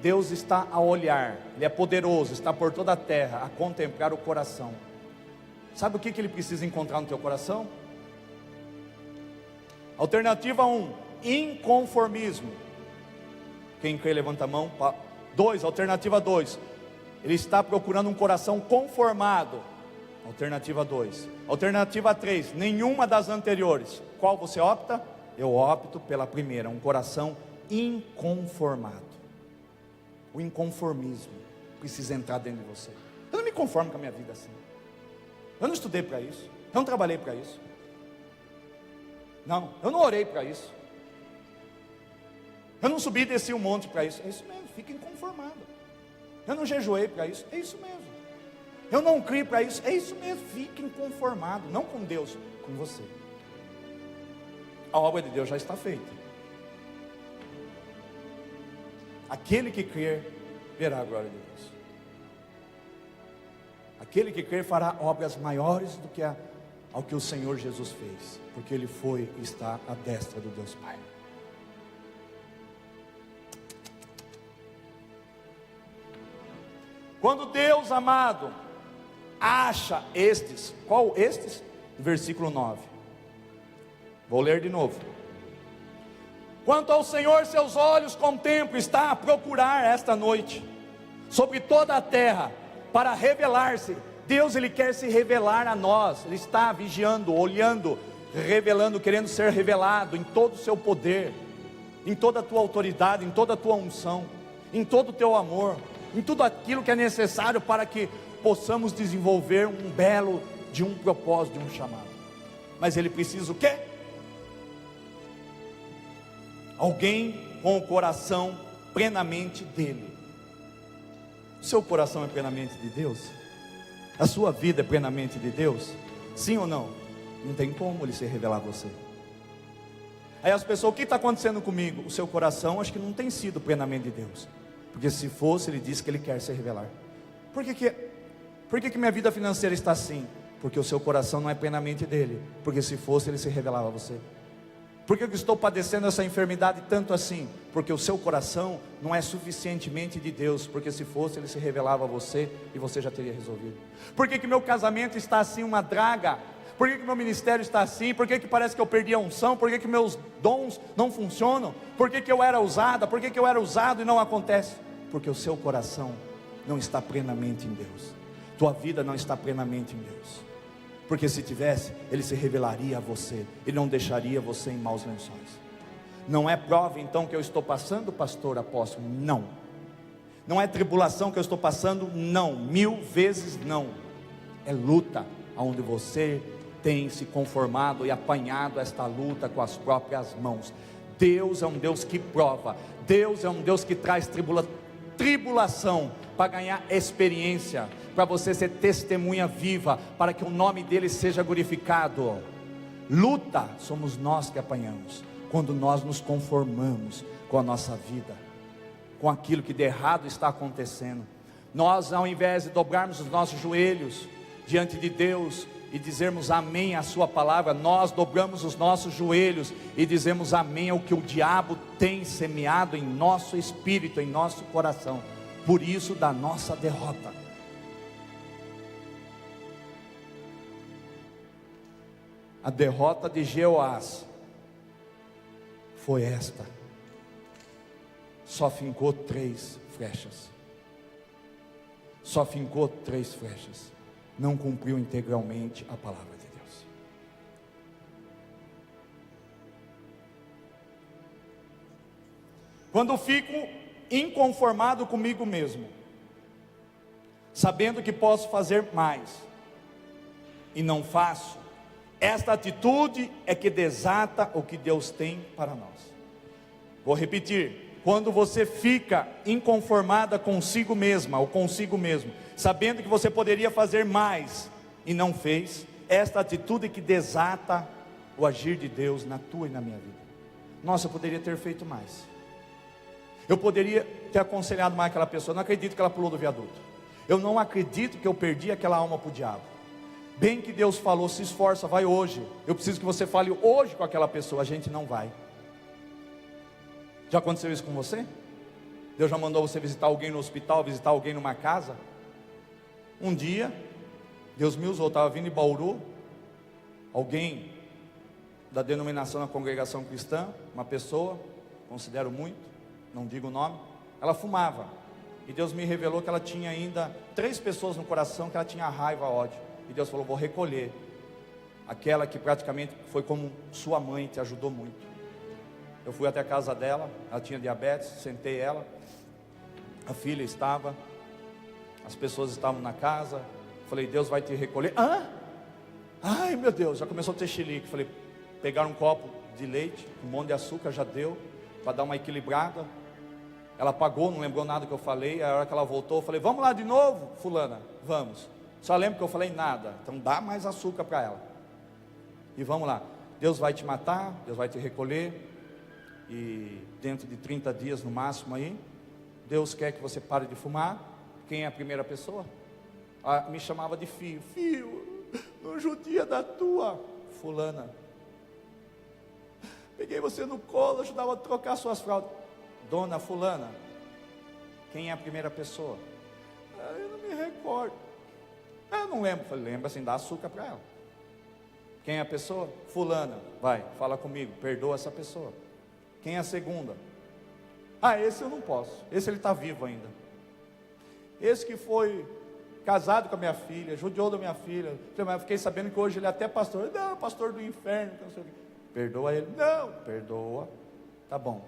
Speaker 2: Deus está a olhar, Ele é poderoso, está por toda a terra, a contemplar o coração. Sabe o que Ele precisa encontrar no teu coração? Alternativa 1, inconformismo. Quem crê, levanta a mão. 2, alternativa 2, Ele está procurando um coração conformado. Alternativa 2. Alternativa 3, nenhuma das anteriores. Qual você opta? Eu opto pela primeira, um coração inconformado. O inconformismo precisa entrar dentro de você. Eu não me conformo com a minha vida assim. Eu não estudei para isso. Eu não trabalhei para isso. Não, eu não orei para isso. Eu não subi e desci um monte para isso. É isso mesmo, fica inconformado. Eu não jejuei para isso. É isso mesmo. Eu não criei para isso. É isso mesmo, fica inconformado. Não com Deus, com você. A obra de Deus já está feita. Aquele que crer, verá a glória de Deus. Aquele que crer fará obras maiores do que ao que o Senhor Jesus fez, porque Ele foi e está à destra do Deus Pai. Quando Deus amado acha estes, qual estes? Versículo 9. Vou ler de novo. Quanto ao Senhor, seus olhos contemplam, está a procurar esta noite sobre toda a terra para revelar-se. Deus, Ele quer se revelar a nós. Ele está vigiando, olhando, revelando, querendo ser revelado em todo o seu poder, em toda a tua autoridade, em toda a tua unção, em todo o teu amor, em tudo aquilo que é necessário para que possamos desenvolver um belo de um propósito, de um chamado. Mas Ele precisa o quê? Alguém com o coração plenamente dele. O seu coração é plenamente de Deus? A sua vida é plenamente de Deus? Sim ou não? Não tem como Ele se revelar a você. Aí as pessoas, o que está acontecendo comigo? O seu coração acho que não tem sido plenamente de Deus. Porque se fosse, Ele disse que Ele quer se revelar. Por que minha vida financeira está assim? Porque o seu coração não é plenamente dele. Porque se fosse, Ele se revelava a você. Por que eu estou padecendo essa enfermidade tanto assim? Porque o seu coração não é suficientemente de Deus. Porque se fosse, Ele se revelava a você e você já teria resolvido. Por que meu casamento está assim uma draga? Por que meu ministério está assim? Por que parece que eu perdi a unção? Por que meus dons não funcionam? Por que eu era usada? Por que eu era usado e não acontece? Porque o seu coração não está plenamente em Deus. Tua vida não está plenamente em Deus. Porque se tivesse, Ele se revelaria a você. Ele não deixaria você em maus lençóis. Não é prova então que eu estou passando, pastor, apóstolo? Não. Não é tribulação que eu estou passando? Não. 1000 vezes não. É luta, onde você tem se conformado e apanhado esta luta com as próprias mãos. Deus é um Deus que prova. Deus é um Deus que traz tribulação para ganhar experiência, para você ser testemunha viva, para que o nome dele seja glorificado. Luta somos nós que apanhamos, quando nós nos conformamos com a nossa vida, com aquilo que de errado está acontecendo. Nós, ao invés de dobrarmos os nossos joelhos diante de Deus e dizermos amém à sua palavra, nós dobramos os nossos joelhos e dizemos amém ao que o diabo tem semeado em nosso espírito, em nosso coração. Por isso da nossa derrota. A derrota de Jeoás foi esta: só fincou 3 flechas. Só fincou 3 flechas. Não cumpriu integralmente a palavra de Deus. Quando fico inconformado comigo mesmo, sabendo que posso fazer mais, e não faço, esta atitude é que desata o que Deus tem para nós. Vou repetir: quando você fica inconformada consigo mesma ou consigo mesmo, sabendo que você poderia fazer mais e não fez, esta atitude é que desata o agir de Deus na tua e na minha vida. Nossa, eu poderia ter feito mais. Eu poderia ter aconselhado mais aquela pessoa. Não acredito que ela pulou do viaduto. Eu não acredito que eu perdi aquela alma para o diabo. Bem que Deus falou: se esforça, vai hoje. Eu preciso que você fale hoje com aquela pessoa. A gente não vai. Já aconteceu isso com você? Deus já mandou você visitar alguém no hospital, visitar alguém numa casa? Um dia, Deus me usou, estava vindo em Bauru, alguém da denominação da congregação cristã, uma pessoa, considero muito, não digo o nome, ela fumava, e Deus me revelou que ela tinha ainda 3 pessoas no coração, que ela tinha raiva, ódio, e Deus falou: vou recolher aquela que praticamente foi como sua mãe, te ajudou muito. Eu fui até a casa dela, ela tinha diabetes, sentei ela,
Speaker 1: A filha estava, as pessoas estavam na casa. Falei, Deus vai te recolher. Hã? Ai meu Deus, já começou a ter chilique. Falei, pegaram um copo de leite, um monte de açúcar, já deu, para dar uma equilibrada. Ela pagou, não lembrou nada que eu falei. A hora que ela voltou, eu falei, vamos lá de novo, fulana? Vamos. Só lembro que eu falei nada, então dá mais açúcar para ela. E vamos lá, Deus vai te matar, Deus vai te recolher. E dentro de 30 dias no máximo aí, Deus quer que você pare de fumar. Quem é a primeira pessoa? Me chamava de filho. Filho, não judia da tua fulana. Peguei você no colo, ajudava a trocar suas fraldas. Dona fulana, quem é a primeira pessoa? Eu não me recordo. Eu não lembro. Falei, lembra assim, dá açúcar para ela. Quem é a pessoa? Fulana. Vai, fala comigo, perdoa essa pessoa. Quem é a segunda? Esse eu não posso. Esse ele está vivo ainda. Esse que foi casado com a minha filha, judiou da minha filha. Eu fiquei sabendo que hoje ele é até pastor. Não, pastor do inferno. Não sei o quê. Perdoa ele? Não, perdoa. Tá bom.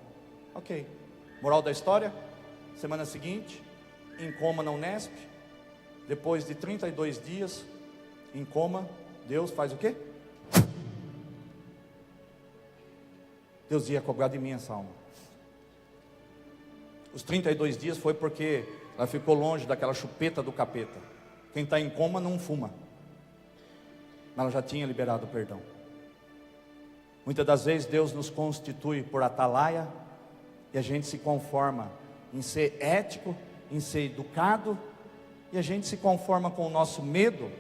Speaker 1: Ok. Moral da história? Semana seguinte, em coma na Unesp. Depois de 32 dias, em coma, Deus faz o quê? Deus ia cobrar de mim essa alma. Os 32 dias foi porque ela ficou longe daquela chupeta do capeta. Quem está em coma não fuma. Mas ela já tinha liberado o perdão. Muitas das vezes Deus nos constitui por atalaia, e a gente se conforma em ser ético, em ser educado, e a gente se conforma com o nosso medo,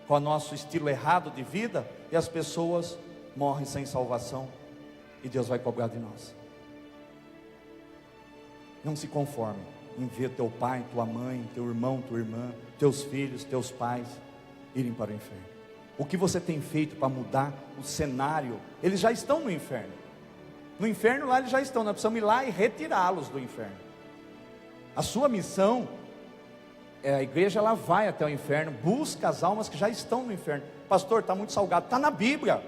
Speaker 1: com o nosso estilo errado de vida, e as pessoas morrem sem salvação, e Deus vai cobrar de nós. Não se conforme em ver teu pai, tua mãe, teu irmão, tua irmã, teus filhos, teus pais irem para o inferno. O que você tem feito para mudar o cenário? Eles já estão no inferno. No inferno lá eles já estão. Nós precisamos ir lá e retirá-los do inferno. A sua missão a igreja ela vai até o inferno, busca as almas que já estão no inferno. Pastor, está muito salgado. Está na Bíblia.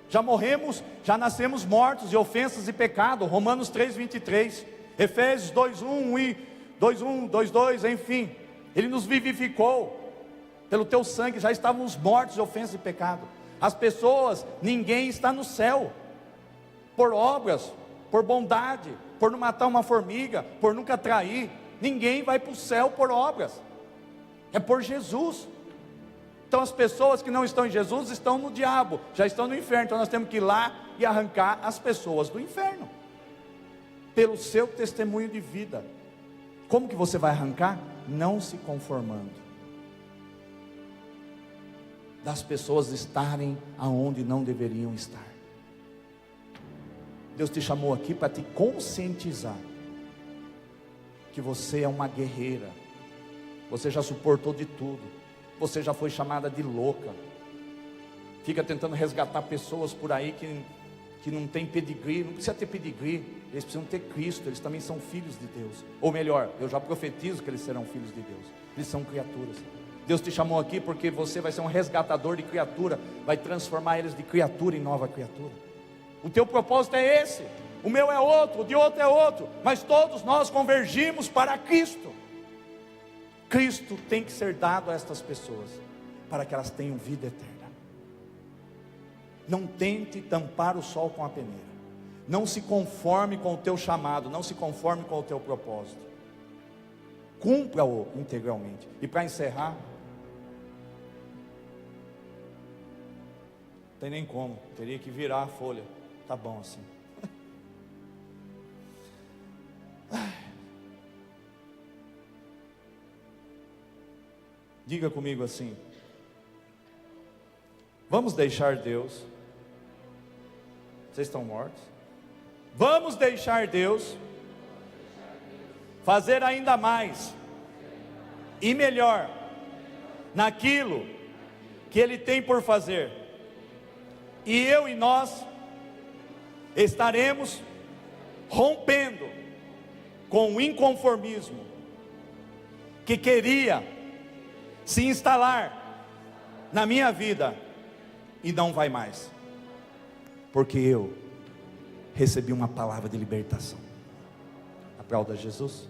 Speaker 1: Já morremos, já nascemos mortos de ofensas e pecado. Romanos 3:23, Efésios 2:1 e 2:1, 2:2, enfim. Ele nos vivificou. Pelo teu sangue já estávamos mortos de ofensas e pecado. As pessoas, ninguém está no céu por obras, por bondade, por não matar uma formiga, por nunca trair. Ninguém vai para o céu por obras, é por Jesus. Então as pessoas que não estão em Jesus estão no diabo, já estão no inferno. Então nós temos que ir lá e arrancar as pessoas do inferno, pelo seu testemunho de vida. Como que você vai arrancar? Não se conformando das pessoas estarem aonde não deveriam estar. Deus te chamou aqui para te conscientizar que você é uma guerreira. Você já suportou de tudo. Você já foi chamada de louca. Fica tentando resgatar pessoas por aí que não tem pedigree. Não precisa ter pedigree, eles precisam ter Cristo. Eles também são filhos de Deus. Ou melhor, eu já profetizo que eles serão filhos de Deus. Eles são criaturas. Deus te chamou aqui porque você vai ser um resgatador de criatura. Vai transformar eles de criatura em nova criatura. O teu propósito é esse. O meu é outro, o de outro é outro. Mas todos nós convergimos para Cristo. Cristo tem que ser dado a estas pessoas, para que elas tenham vida eterna. Não tente tampar o sol com a peneira. Não se conforme com o teu chamado. Não se conforme com o teu propósito. Cumpra-o integralmente. E para encerrar, não tem nem como, teria que virar a folha. Tá bom assim. Diga comigo assim: vamos deixar Deus. Vocês estão mortos? Vamos deixar Deus fazer ainda mais e melhor naquilo que Ele tem por fazer. E eu e nós estaremos rompendo com o inconformismo que queria se instalar na minha vida e não vai mais, porque eu recebi uma palavra de libertação. Aplauda Jesus.